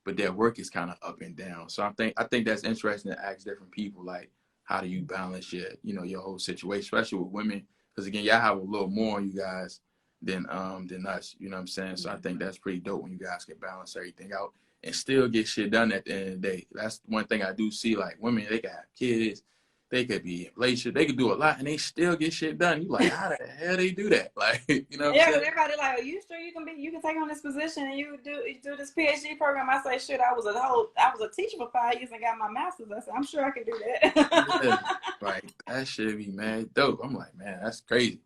Speaker 1: but their work is kind of up and down. So I think that's interesting to ask different people, like, how do you balance your whole situation, especially with women? Because again, y'all have a little more on you guys than us. You know what I'm saying? So I think that's pretty dope when you guys can balance everything out and still get shit done at the end of the day. That's one thing I do see. Like women, they can have kids, they could be in relationship, they could do a lot, and they still get shit done. You like, how the hell they do that? Like, you know what I'm saying?
Speaker 2: Everybody like, are you sure you can take on this position and you do this PhD program? I say, shit, I was a teacher for 5 years and got my master's. I said, I'm sure I can do that.
Speaker 1: Like that should be mad dope. I'm like, man, that's crazy.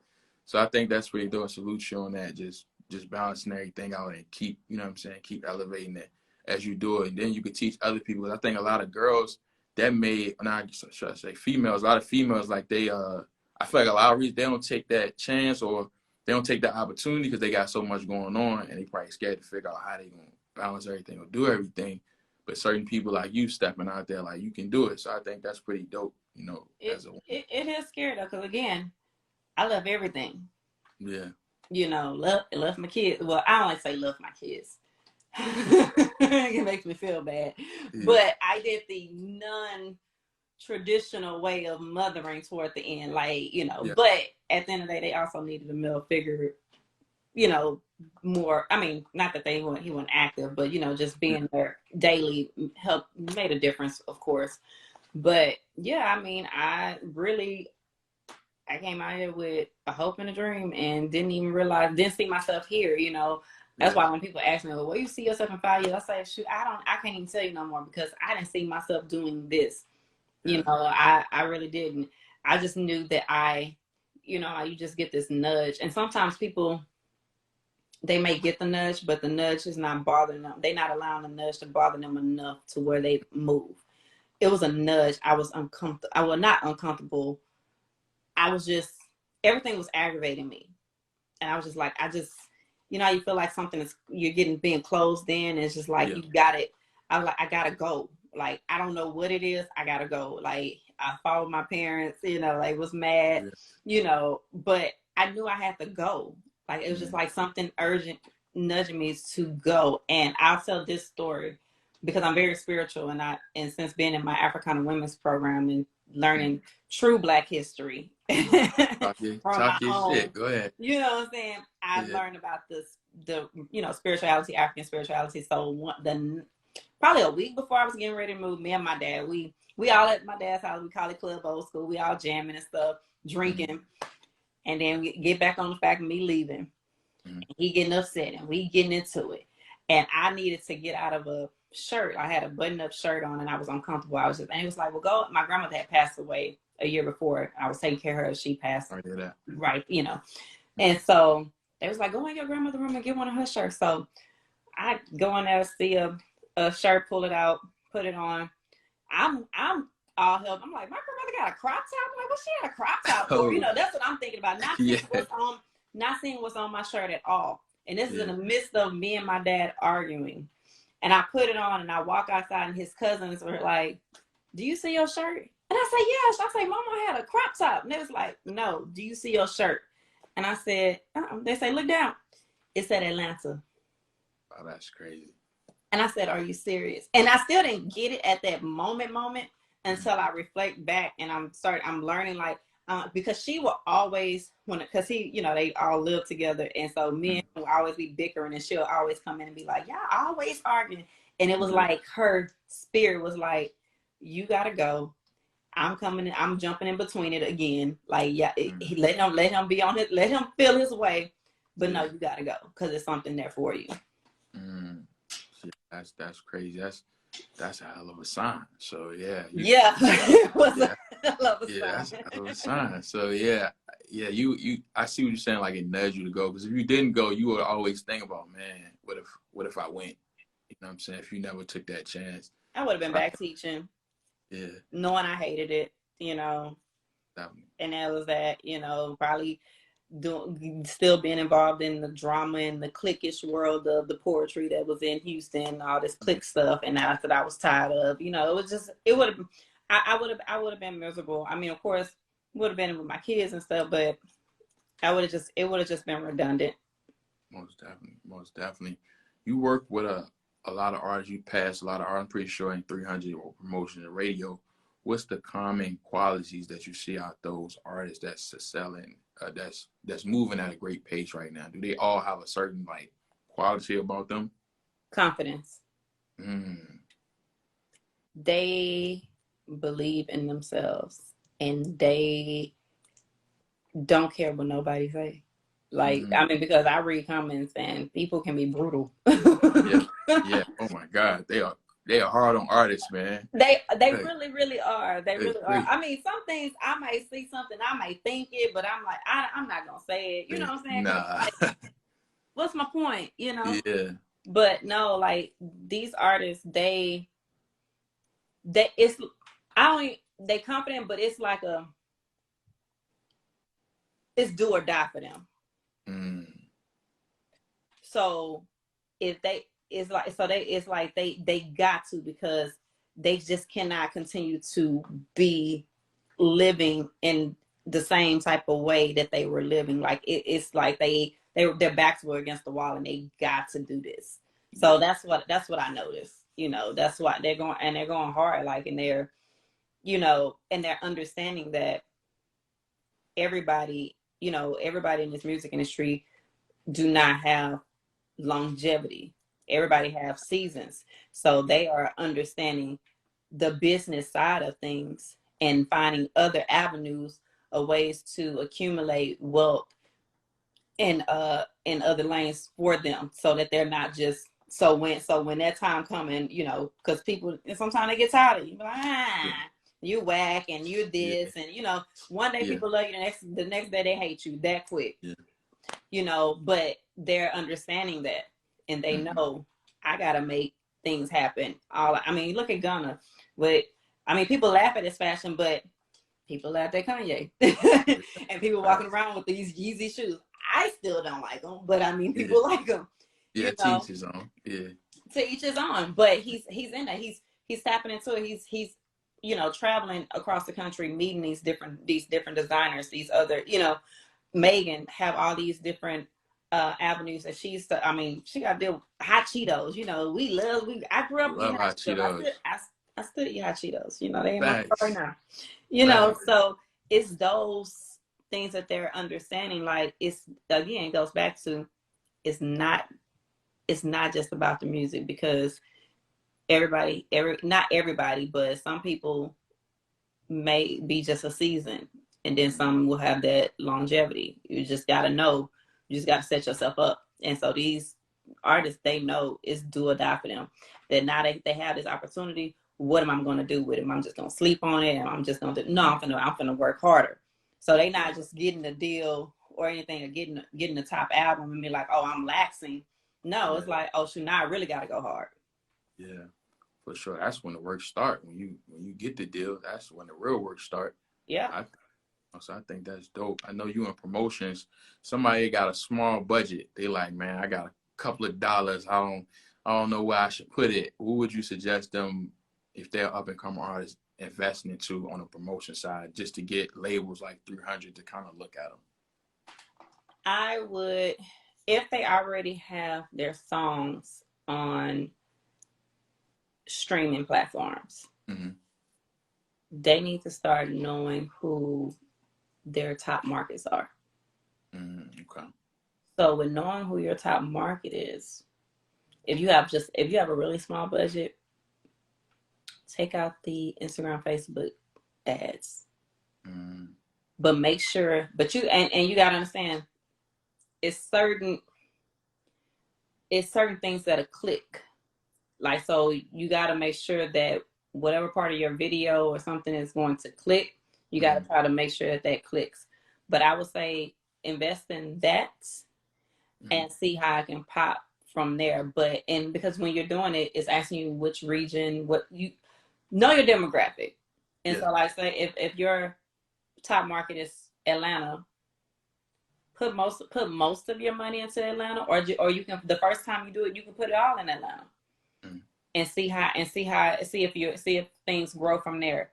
Speaker 1: So I think that's pretty dope. Salute you on that. Just balancing everything out and keep, you know what I'm saying, keep elevating it as you do it. And then you could teach other people. I think a lot of girls that should I say females, a lot of females, like they I feel like a lot of reasons they don't take that chance or they don't take that opportunity because they got so much going on and they probably scared to figure out how they gonna balance everything or do everything. But certain people like you stepping out there, like you can do it. So I think that's pretty dope, you know.
Speaker 2: It is scary though, because again, I love everything.
Speaker 1: Yeah.
Speaker 2: You know, love my kids. Well, I don't like to say love my kids. It makes me feel bad. Yeah. But I did the non-traditional way of mothering toward the end. Like, you know, but at the end of the day, they also needed a male figure, you know, more. I mean, not that he wasn't active, but, you know, just being there daily made a difference, of course. But yeah, I mean, I came out here with a hope and a dream and didn't see myself here, you know. That's why when people ask me, well, where you see yourself in 5 years? I say, shoot, I can't even tell you no more, because I didn't see myself doing this. You know, I really didn't. I just knew that you know, how you just get this nudge. And sometimes people, they may get the nudge, but the nudge is not bothering them. They're not allowing the nudge to bother them enough to where they move. It was a nudge. I was uncomfortable. I was not uncomfortable. I was just, everything was aggravating me. And I was just like, you know, you feel like something is, you're being closed in. It's just like, you got it. I gotta go. Like, I don't know what it is. I gotta go. Like, I followed my parents, you know, like was mad, you know, but I knew I had to go. Like, it was just like something urgent nudging me to go. And I'll tell this story because I'm very spiritual, and since being in my Africana women's program and learning true Black history
Speaker 1: Talk
Speaker 2: from my
Speaker 1: your
Speaker 2: own,
Speaker 1: shit. Go ahead.
Speaker 2: you know what I'm saying? I've learned about the you know, spirituality, African spirituality. So probably a week before I was getting ready to move, me and my dad, we all at my dad's house. We call it Club Old School. We all jamming and stuff, drinking, and then we get back on the fact of me leaving. He getting upset, and we getting into it. And I needed to get out of a shirt. I had a button-up shirt on, and I was uncomfortable. And he was like, "Well, go." My grandmother had passed away a year before. I was taking care of her. She passed. Right, you know. And so they was like, "Go in your grandmother's room and get one of her shirts." So I go in there, see a shirt, pull it out, put it on. I'm all help. I'm like, my grandmother got a crop top. I'm like, what she had a crop top for? You know, that's what I'm thinking about. Not seeing what's on my shirt at all. And this is in the midst of me and my dad arguing. And I put it on and I walk outside, and his cousins were like, "Do you see your shirt?" And I say, "Yes." I say, "Mama had a crop top." And they was like, "No, do you see your shirt?" And I said, They say, "Look down." It said Atlanta.
Speaker 1: Oh, that's crazy.
Speaker 2: And I said, "Are you serious?" And I still didn't get it at that moment until I reflect back, and I'm learning, like, because she will always, because he, you know, they all live together. And so me and him will always be bickering, and she'll always come in and be like, "Y'all always arguing." And it was like her spirit was like, "You gotta go. I'm coming in, I'm jumping in between it again." Like, let him be on it, let him feel his way. But no, you gotta go, because there's something there for you.
Speaker 1: That's crazy. That's a hell of a sign. So
Speaker 2: it was a hell of a sign.
Speaker 1: That's a hell of a sign. So you I see what you're saying. Like, it nudged you to go, because if you didn't go, you would always think about, man, what if I went? You know what I'm saying? If you never took that chance,
Speaker 2: I would have been back teaching. Knowing I hated it, you know. And that was that, you know, probably still being involved in the drama and the cliquish world of the poetry that was in Houston, all this clique stuff, and that's what I was tired of. You know, it was just, it would have, I would have been miserable. I mean, of course, would have been with my kids and stuff, but it would have just been redundant.
Speaker 1: Most definitely. You work with a lot of artists. You pass a lot of art. I'm pretty sure in 300 or promotion and radio. What's the common qualities that you see out those artists that's selling, that's moving at a great pace right now? Do they all have a certain, like, quality about them?
Speaker 2: Confidence. They believe in themselves, and they don't care what nobody say. Like, I mean, because I read comments and people can be brutal.
Speaker 1: Oh my God, they are hard on artists, man.
Speaker 2: They really are. They really are. I mean, some things I might see something, I might think it, but I'm like, I'm not gonna say it. You know what I'm saying?
Speaker 1: Nah.
Speaker 2: Like, what's my point? You know?
Speaker 1: Yeah.
Speaker 2: But no, like, these artists, they confident, but it's like it's do or die for them. So if they, it's like they got to, because they just cannot continue to be living in the same type of way that they were living. Like, it's like their backs were against the wall, and they got to do this. So that's what I noticed. You know, that's why they're going hard. Like, and they're, you know, and they're understanding that everybody in this music industry do not have longevity. Everybody have seasons. So they are understanding the business side of things and finding other avenues of ways to accumulate wealth in other lanes for them, so that they're not just, so when that time coming, you know, because people sometimes they get tired of you, like, you whack and you're this, and you know, one day people love you, the next day they hate you that quick. You know, but they're understanding that, and they know, I gotta make things happen. I mean, look at Gunna. People laugh at his fashion, but people laugh at Kanye. And people walking around with these Yeezy shoes. I still don't like him, but I mean, people like him.
Speaker 1: Yeah,
Speaker 2: You know,
Speaker 1: teach his own. Yeah.
Speaker 2: to each his own. But he's in it. He's tapping into it. He's traveling across the country, meeting these different designers, these other Megan have all these different avenues that I mean, she got to deal with hot Cheetos. I grew up eating
Speaker 1: Love
Speaker 2: hot
Speaker 1: hot
Speaker 2: Cheetos.
Speaker 1: Cheetos.
Speaker 2: I still eat hot Cheetos. They ain't my story
Speaker 1: Facts.
Speaker 2: now.
Speaker 1: Facts.
Speaker 2: So it's those things that they're understanding. Like, it's, again, it goes back to, it's not just about the music, because not everybody, but some people may be just a season, and then some will have that longevity. You just got to know, you just got to set yourself up. And so these artists, they know it's do or die for them. That now they have this opportunity. What am I going to do with it? I'm just going to sleep on it, and I'm just going to no, I'm going to work harder. So they not just getting the deal or anything, or getting the top album and be like, oh, I'm laxing. No, it's like, oh shoot, now I really got to go hard.
Speaker 1: Yeah, for sure. That's when the work start. When you get the deal, that's when the real work start.
Speaker 2: Yeah.
Speaker 1: So I think that's dope. I know you in promotions. Somebody got a small budget. They like, man, I got a couple of dollars. I don't know where I should put it. Who would you suggest them, if they're up and coming artists, investing into on the promotion side, just to get labels like 300 to kind of look at them?
Speaker 2: I would, if they already have their songs on streaming platforms,
Speaker 1: Mm-hmm.
Speaker 2: they need to start knowing who their top markets are.
Speaker 1: Mm-hmm. Okay.
Speaker 2: So with knowing who your top market is, if you have a really small budget, take out the Instagram, Facebook ads.
Speaker 1: Mm-hmm.
Speaker 2: But make sure, and you gotta understand, it's certain things that'll click. Like, so you gotta make sure that whatever part of your video or something is going to click, you gotta try to make sure that clicks. But I would say invest in that and see how I can pop from there. But because when you're doing it, it's asking you which region, what you know your demographic. And so, like, say if your top market is Atlanta, put most of your money into Atlanta, or you can, the first time you do it, you can put it all in Atlanta. And see if things grow from there.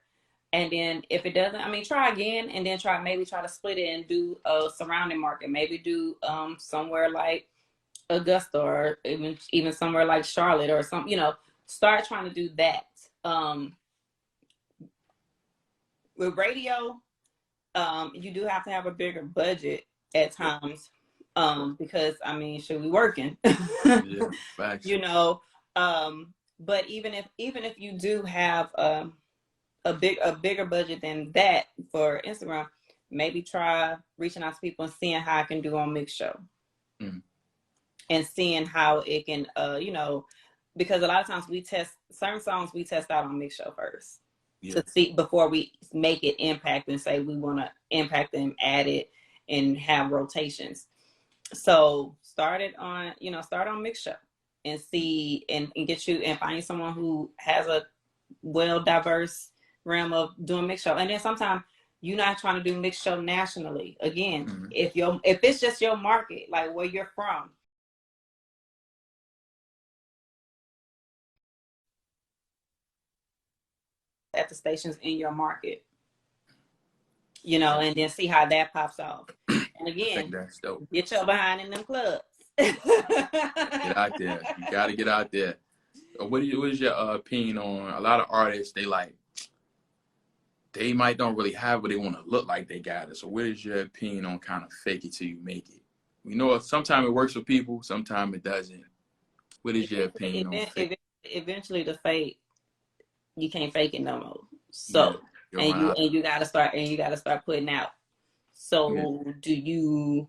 Speaker 2: And then if it doesn't, I mean, try again, and then try to split it and do a surrounding market. Maybe do somewhere like Augusta, or even somewhere like Charlotte, or some, start trying to do that. With radio, you do have to have a bigger budget at times, because I mean, should we working?
Speaker 1: Yeah, facts.
Speaker 2: But even if you do have a bigger budget than that for Instagram, maybe try reaching out to people and seeing how I can do on Mix Show, and seeing how it can, because a lot of times we test certain songs, we test out on Mix Show first to see before we make it impact and say we want to impact them, add it, and have rotations. So start on Mix Show and see, and get you, and find someone who has a well diverse realm of doing Mix Show. And then sometimes you're not trying to do Mix Show nationally. Again, if it's just your market, like where you're from, at the stations in your market, and then see how that pops off. And again, get your behind in them clubs.
Speaker 1: Get out there. You got to get out there. What is your opinion on a lot of artists? They might don't really have what they want to look like they got it. So what is your opinion on kind of fake it till you make it? We know sometimes it works for people, sometimes it doesn't. What is your opinion on fake?
Speaker 2: Eventually the fake, you can't fake it no more. So you gotta start putting out. So do you,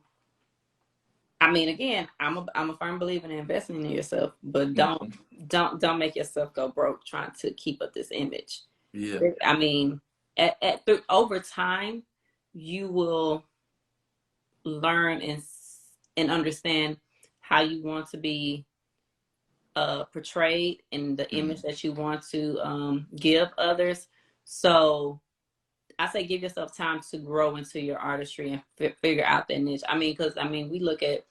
Speaker 2: I mean, again, I'm a firm believer in investing in yourself, but don't make yourself go broke trying to keep up this image.
Speaker 1: Yeah.
Speaker 2: I mean, over time, you will learn and understand how you want to be portrayed, and the image that you want to give others. So I say give yourself time to grow into your artistry and figure out that niche. I mean, because I mean, you look at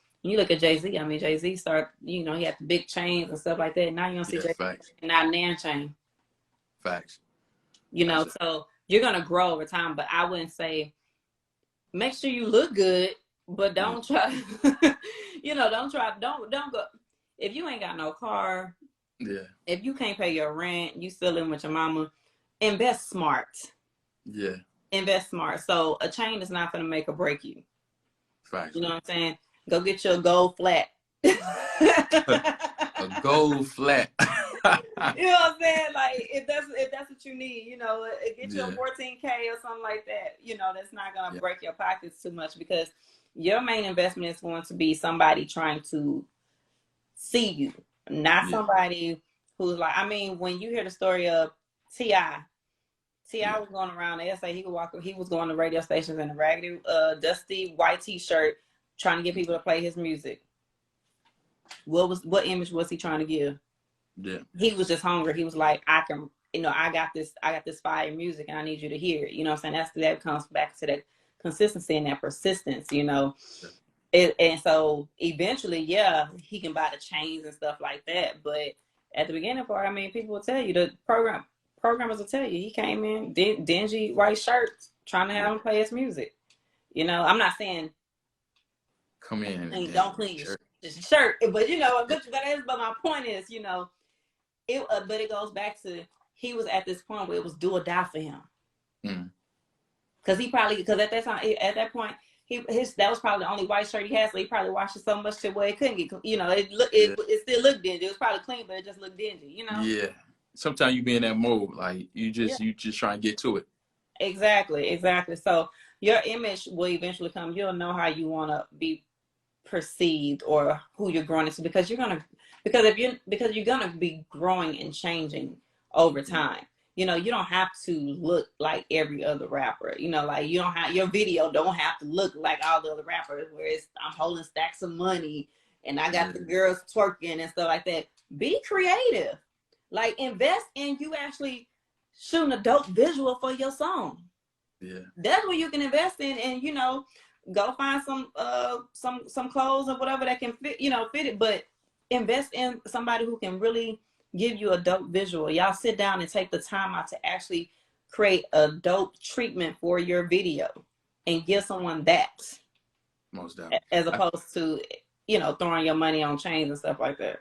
Speaker 2: Jay-Z. I mean, Jay-Z started, you know, he had the big chains and stuff like that. Now you don't see
Speaker 1: Yeah,
Speaker 2: Jay-Z
Speaker 1: facts.
Speaker 2: not Nan chain.
Speaker 1: Facts.
Speaker 2: You know,
Speaker 1: That's
Speaker 2: so you're gonna grow over time. But I wouldn't say make sure you look good, but don't try. You know, don't go. If you ain't got no car,
Speaker 1: yeah.
Speaker 2: if you can't pay your rent, you still living with your mama. Invest smart.
Speaker 1: Yeah.
Speaker 2: Invest smart. So a chain is not going to make or break you.
Speaker 1: Facts.
Speaker 2: You know what I'm saying? Go get your gold flat.
Speaker 1: A gold flat.
Speaker 2: You know what I'm saying? Like if that's what you need, you know, get you a
Speaker 1: Yeah.
Speaker 2: 14K or something like that. You know, that's not gonna
Speaker 1: Yeah.
Speaker 2: break your pockets too much because your main investment is going to be somebody trying to see you, not
Speaker 1: Yeah.
Speaker 2: somebody who's like. I mean, when you hear the story of T.I.,
Speaker 1: Yeah.
Speaker 2: was going around. They say he was going to radio stations in a raggedy, dusty white T-shirt, trying to get people to play his music. What image was he trying to give?
Speaker 1: Yeah.
Speaker 2: He was just hungry. He was like, I got this fire music, and I need you to hear it. You know what I'm saying? That comes back to that consistency and that persistence. You know, and so eventually, yeah, he can buy the chains and stuff like that. But at the beginning part, I mean, people will tell you programmers will tell you he came in dingy white shirts trying to have him play his music. You know, I'm not saying
Speaker 1: come in and
Speaker 2: don't clean your shirt, but you know, but my point is, you know, but it goes back to he was at this point where it was do or die for him. Because at that point that was probably the only white shirt he had, so he probably washed it so much to where it couldn't get, you know, it still looked dingy. It was probably clean, but it just looked dingy, you know.
Speaker 1: Yeah. Sometimes you be in that mode, like you just try and get to it.
Speaker 2: Exactly. So your image will eventually come. You'll know how you want to be perceived or who you're growing into because you're gonna be growing and changing over time. You know, you don't have to look like every other rapper. You know, like your video don't have to look like all the other rappers where I'm holding stacks of money and I got the girls twerking and stuff like that. Be creative. Like invest in you actually shooting a dope visual for your song.
Speaker 1: Yeah.
Speaker 2: That's what you can invest in, and you know, go find some clothes or whatever that can fit it, but invest in somebody who can really give you a dope visual. Y'all sit down and take the time out to actually create a dope treatment for your video and give someone that.
Speaker 1: Most definitely.
Speaker 2: As opposed to, you know, throwing your money on chains and stuff like that.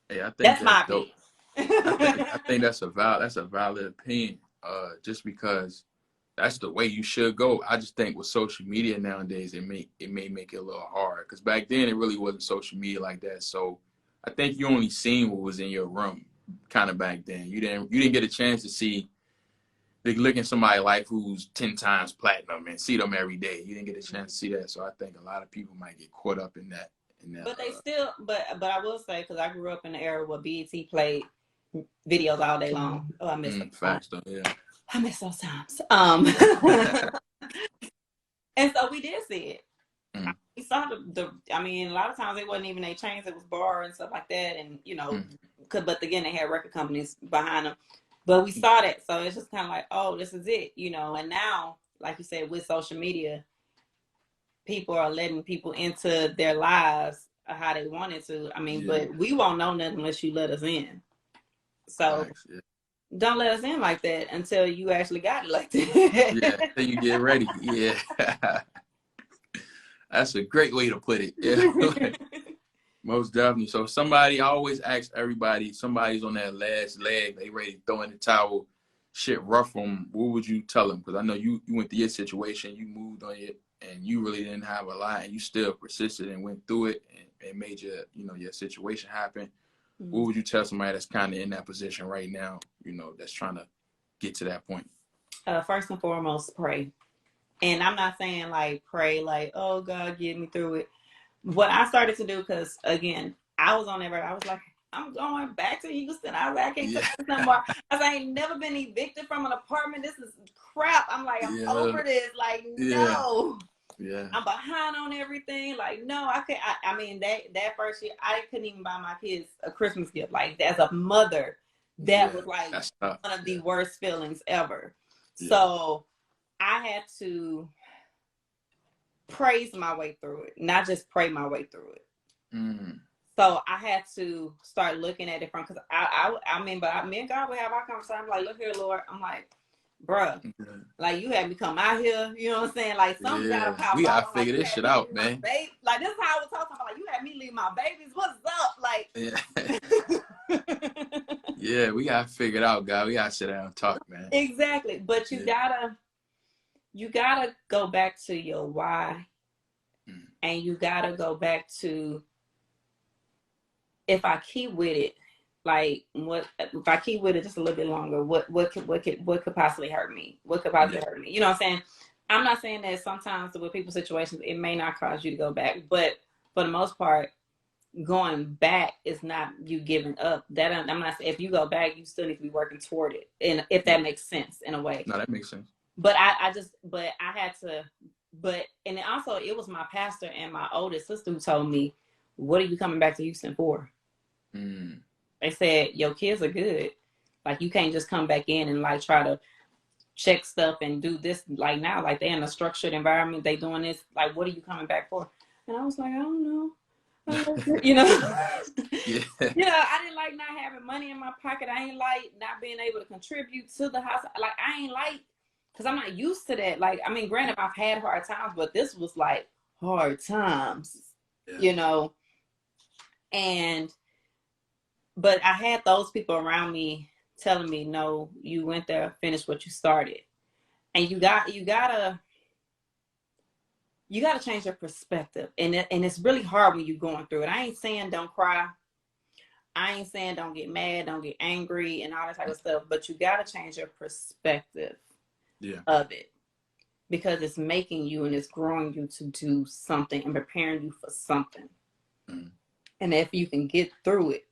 Speaker 1: Hey, I think
Speaker 2: that's my opinion.
Speaker 1: I think that's a valid opinion. Just because that's the way you should go. I just think with social media nowadays, it may make it a little hard because back then it really wasn't social media like that. So I think you only seen what was in your room, kind of back then. You didn't get a chance to see, look at somebody like who's 10 times platinum and see them every day. You didn't get a chance to see that. So I think a lot of people might get caught up in that.
Speaker 2: But they still, but I will say, because I grew up in the era where BET played videos all day long. Oh, I miss those
Speaker 1: facts though, yeah.
Speaker 2: I miss those times. And so we did see it. We saw I mean, a lot of times it wasn't even their chains, it was bar and stuff like that. And, you know, but again, they had record companies behind them. But we saw that. So it's just kind of like, oh, this is it, you know. And now, like you said, with social media, people are letting people into their lives how they wanted to. I mean, but we won't know nothing unless you let us in. So don't let us in like that until you actually got it like that.
Speaker 1: Yeah, until you get ready. Yeah. That's a great way to put it. Yeah. Most definitely. So I always ask everybody, somebody's on that last leg, they ready to throw in the towel, shit rough them, what would you tell them? Because I know you went through your situation, you moved on it, and you really didn't have a lot, and you still persisted and went through it and made your situation happen. What would you tell somebody that's kind of in that position right now, you know, that's trying to get to that point?
Speaker 2: First and foremost, pray. And I'm not saying like pray like, oh God, get me through it. What I started to do, because again, I was on there, I was like, I'm going back to Houston. I was like, I can't take this no more. I ain't never been evicted from an apartment. This is crap. I'm like, I'm over this. Like, no.
Speaker 1: Yeah.
Speaker 2: I'm behind on everything. Like, no, I mean, that first year, I couldn't even buy my kids a Christmas gift. Like, as a mother, that was like one of the worst feelings ever. So I had to praise my way through it, not just pray my way through it. So I had to start looking at it from, because I mean, but me and God would have our conversation. I'm like, look here, Lord. I'm like, bruh, like you had me come out here, you know what I'm saying? Like something gotta pop
Speaker 1: we gotta
Speaker 2: up.
Speaker 1: figure
Speaker 2: like,
Speaker 1: this shit out, man.
Speaker 2: Like this is how I was talking about. Like you had me leave my babies. What's up? Like,
Speaker 1: yeah, we gotta figure it out, God. We gotta sit down and talk, man.
Speaker 2: Exactly, but you gotta go back to your why, and you gotta go back to, if I keep with it, like what if I keep with it just a little bit longer, what could possibly hurt me? What could possibly hurt me? You know what I'm saying? I'm not saying that sometimes with people's situations it may not cause you to go back, but for the most part, going back is not you giving up. That I'm not saying if you go back, you still need to be working toward it, and if that makes sense in a way.
Speaker 1: No, that makes sense.
Speaker 2: But I had to, and also it was my pastor and my oldest sister who told me, "What are you coming back to Houston for?" They said, your kids are good. Like, you can't just come back in and, like, try to check stuff and do this. Like, now, like, they're in a structured environment. They doing this. Like, what are you coming back for? And I was like, I don't know. You know?
Speaker 1: Yeah.
Speaker 2: You know, I didn't like not having money in my pocket. I ain't like not being able to contribute to the house. Like, I ain't like, because I'm not used to that. Like, I mean, granted, I've had hard times, but this was, like, hard times, you know? But I had those people around me telling me, no, you went there, finish what you started. And you gotta change your perspective. And it's really hard when you're going through it. I ain't saying don't cry. I ain't saying don't get mad, don't get angry and all that type of stuff, but you gotta change your perspective of it. Because it's making you and it's growing you to do something and preparing you for something. And if you can get through it,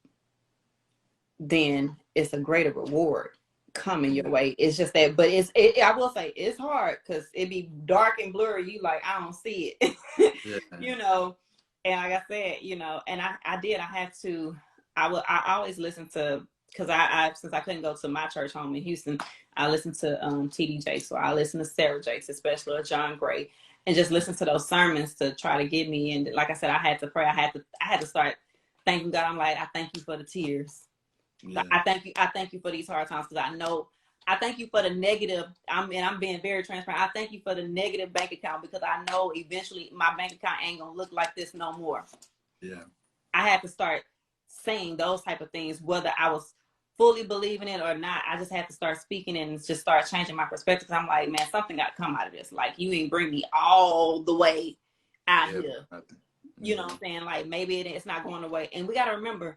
Speaker 2: then it's a greater reward coming your way. It's just that, but I will say it's hard because it be dark and blurry. You like, I don't see it, you know. And like I said, you know, and I always listen to, because I since I couldn't go to my church home in Houston, I listened to TD Jakes. So I listen to Sarah Jakes, especially, or John Gray, and just listen to those sermons to try to get me. And like I said, I had to pray. I had to start thanking God. I'm like, I thank you for the tears. I thank you for these hard times, because I thank you for the negative. I'm being very transparent. I thank you for the negative bank account, because I know eventually my bank account ain't gonna look like this no more. Yeah. I had to start saying those type of things, whether I was fully believing it or not. I just had to start speaking and just start changing my perspective. I'm like, man, something got to come out of this. Like, you ain't bring me all the way out here. You know what I'm saying? Like, maybe it's not going away. And we got to remember,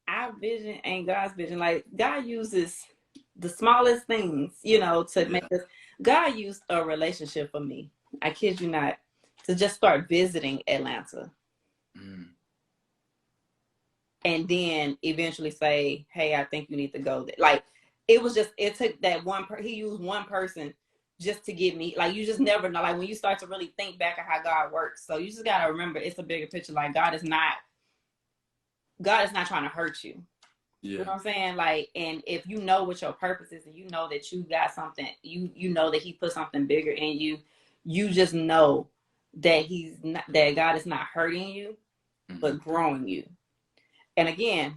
Speaker 2: our vision ain't God's vision. Like, God uses the smallest things, you know, to make us. God used a relationship for me, I kid you not, to just start visiting Atlanta. And then eventually say, hey, I think you need to go there. Like, it took that he used one person just to get me. Like, you just never know. Like, when you start to really think back at how God works. So you just got to remember, it's a bigger picture. Like, God is not trying to hurt you. You know what I'm saying? Like, and if you know what your purpose is, and you know that you got something, you know that he put something bigger in you, you just know that that God is not hurting you, but growing you. And again,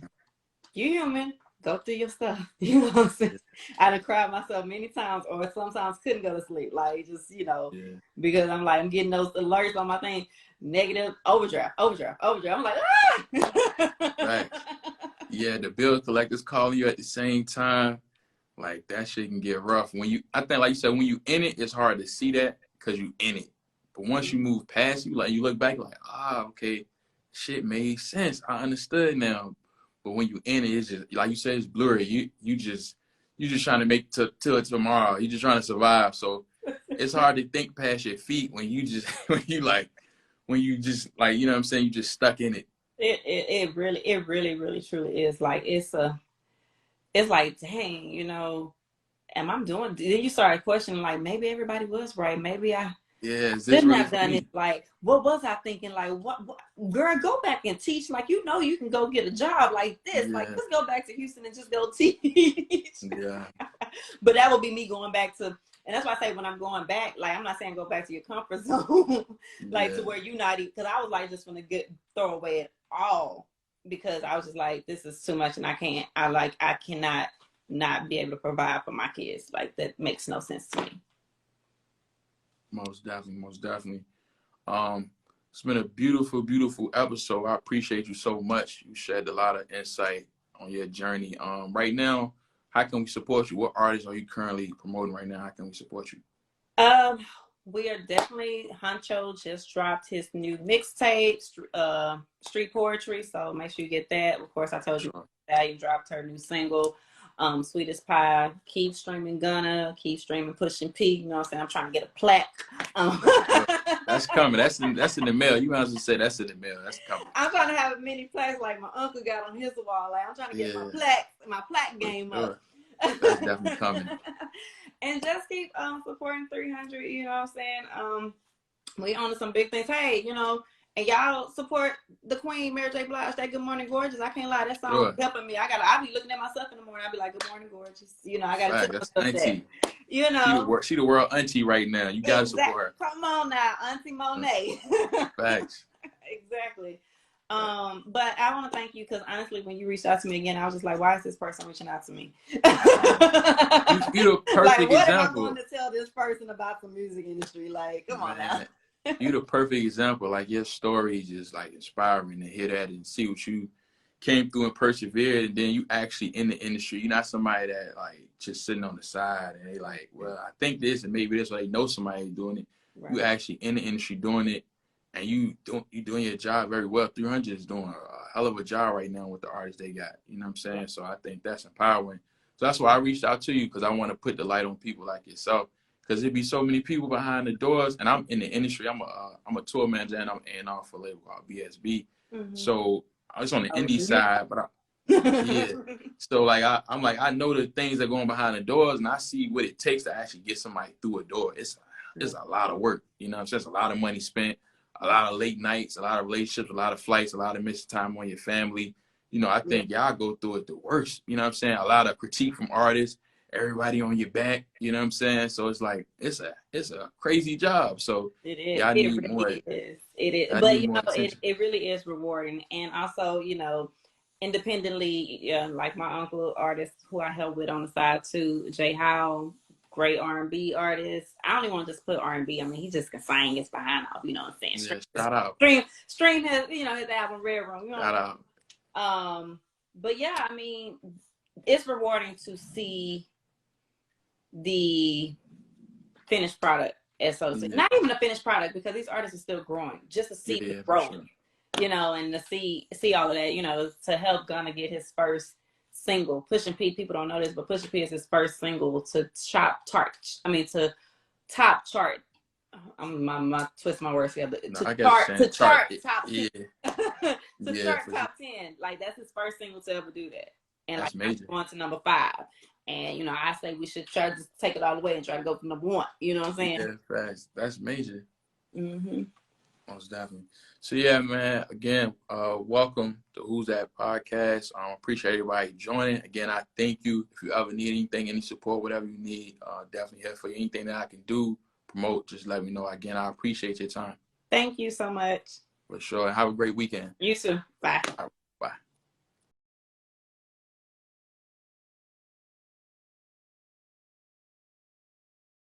Speaker 2: you're human. Go through your stuff. You know what I'm saying? I done cried myself many times, or sometimes couldn't go to sleep. Like, just, you know, because I'm getting those alerts on my thing. Negative, overdraft. I'm like, ah!
Speaker 1: Right. Yeah, the bill collector's calling you at the same time. Like, that shit can get rough. I think, like you said, when you in it, it's hard to see that because you in it. But once you move past, you look back, like, okay, shit made sense. I understood now. But when you in it, it's just, like you said, it's blurry. You just trying to make till tomorrow. You just trying to survive. So it's hard to think past your feet when you just you know what I'm saying, you just stuck in it.
Speaker 2: It really, really, truly is. Like, it's like, dang, you know, am I doing? Then you start questioning, like, maybe everybody was right. Maybe I shouldn't have done it. Like, what was I thinking? Like, what, girl, go back and teach. Like, you know, you can go get a job like this. Yeah. Like, let's go back to Houston and just go teach. Yeah. But that would be me going back to, And that's why I say when I'm going back, like I'm not saying go back to your comfort zone, like to where you not even, because I was like just gonna throw away it all because I was just like, this is too much and I cannot not be able to provide for my kids. Like that makes no sense to me.
Speaker 1: Most definitely, most definitely. It's been a beautiful, beautiful episode. I appreciate you so much. You shared a lot of insight on your journey. Right now, how can we support you? What artists are you currently promoting right now? How can we support you?
Speaker 2: We are definitely, Huncho just dropped his new mixtape, Street Poetry. So make sure you get that. Of course, I told you that you dropped her new single, Sweetest Pie. Keep streaming Gunna, keep streaming Pushing P. You know what I'm saying? I'm trying to get a plaque.
Speaker 1: That's coming. That's in the mail. You might as well say that's in the mail. That's coming.
Speaker 2: I'm trying to have a mini plaques like my uncle got on his wall. Like I'm trying to get my plaque game up.
Speaker 1: That's definitely coming.
Speaker 2: And just keep supporting 300. You know what I'm saying? We on to some big things. Hey, you know, and y'all support the Queen, Mary J. Blige. That Good Morning Gorgeous. I can't lie, that song helping me. I be looking at myself in the morning. I be like, Good morning, gorgeous. You know, I gotta tell myself
Speaker 1: auntie.
Speaker 2: That. You know,
Speaker 1: she the world auntie right now. You gotta support her.
Speaker 2: Come on now, Auntie Monet.
Speaker 1: Facts.
Speaker 2: Exactly. But I want to thank you because honestly, when you reached out to me again, I was just like, why is this person reaching out to me?
Speaker 1: You're the perfect
Speaker 2: what
Speaker 1: example.
Speaker 2: am I going to tell this person about the music industry? Like, come on now.
Speaker 1: You're the perfect example. Like your story is just like inspiring to hear that and see what you came through and persevered, and then you actually in the industry. You're not somebody that like just sitting on the side and they like, well, I think this and maybe this, or they know somebody doing it. Right. You actually in the industry doing it. And you doing your job very well. 300 is doing a hell of a job right now with the artists they got. You know what I'm saying? So I think that's empowering. So that's why I reached out to you, because I want to put the light on people like yourself. Because there'd be so many people behind the doors, and I'm in the industry. I'm a tour manager, and I'm A&R for a label called BSB. Mm-hmm. So I was on the indie side, but yeah. So like I'm like, I know the things that are going behind the doors, and I see what it takes to actually get somebody through a door. It's a lot of work. You know what I'm saying? It's a lot of money spent. A lot of late nights, a lot of relationships, a lot of flights, a lot of missed time on your family. You know, I think y'all go through it the worst. You know what I'm saying? A lot of critique from artists, everybody on your back. You know what I'm saying? So it's like it's a crazy job. So
Speaker 2: it is.
Speaker 1: Y'all need
Speaker 2: really
Speaker 1: more.
Speaker 2: It is. But you know, it really is rewarding. And also, you know, independently, like my uncle artist who I help with on the side too, Jay Howe. Great R&B artist. I don't even want to just put R&B. I mean, he just can sing. It's behind off. You know what I'm saying?
Speaker 1: Shout out.
Speaker 2: Stream his, you know, his album Red Room. You know
Speaker 1: shout
Speaker 2: out. But yeah, I mean, it's rewarding to see the finished product as so to say. Not even a finished product, because these artists are still growing. Just to see it growing, sure. You know, and to see all of that, you know, to help Gunna get his first single. Pushing P, people don't know this, but Pushing P is his first single to top chart. I'm twist my words together. To chart top 10. Chart top 10. Like that's his first single to ever do that. And that's like major. Going to number 5. And you know, I say we should try to just take it all the way and try to go for number 1. You know what I'm saying?
Speaker 1: Yeah, that's major.
Speaker 2: Mm-hmm.
Speaker 1: Most definitely. So yeah, man, again, welcome to Who's That Podcast. Appreciate everybody joining. Again, I thank you. If you ever need anything, any support, whatever you need, definitely here for you. Anything that I can do, promote, just let me know. Again, I appreciate your time.
Speaker 2: Thank you so much.
Speaker 1: For sure. Have a great weekend.
Speaker 2: You too. Bye.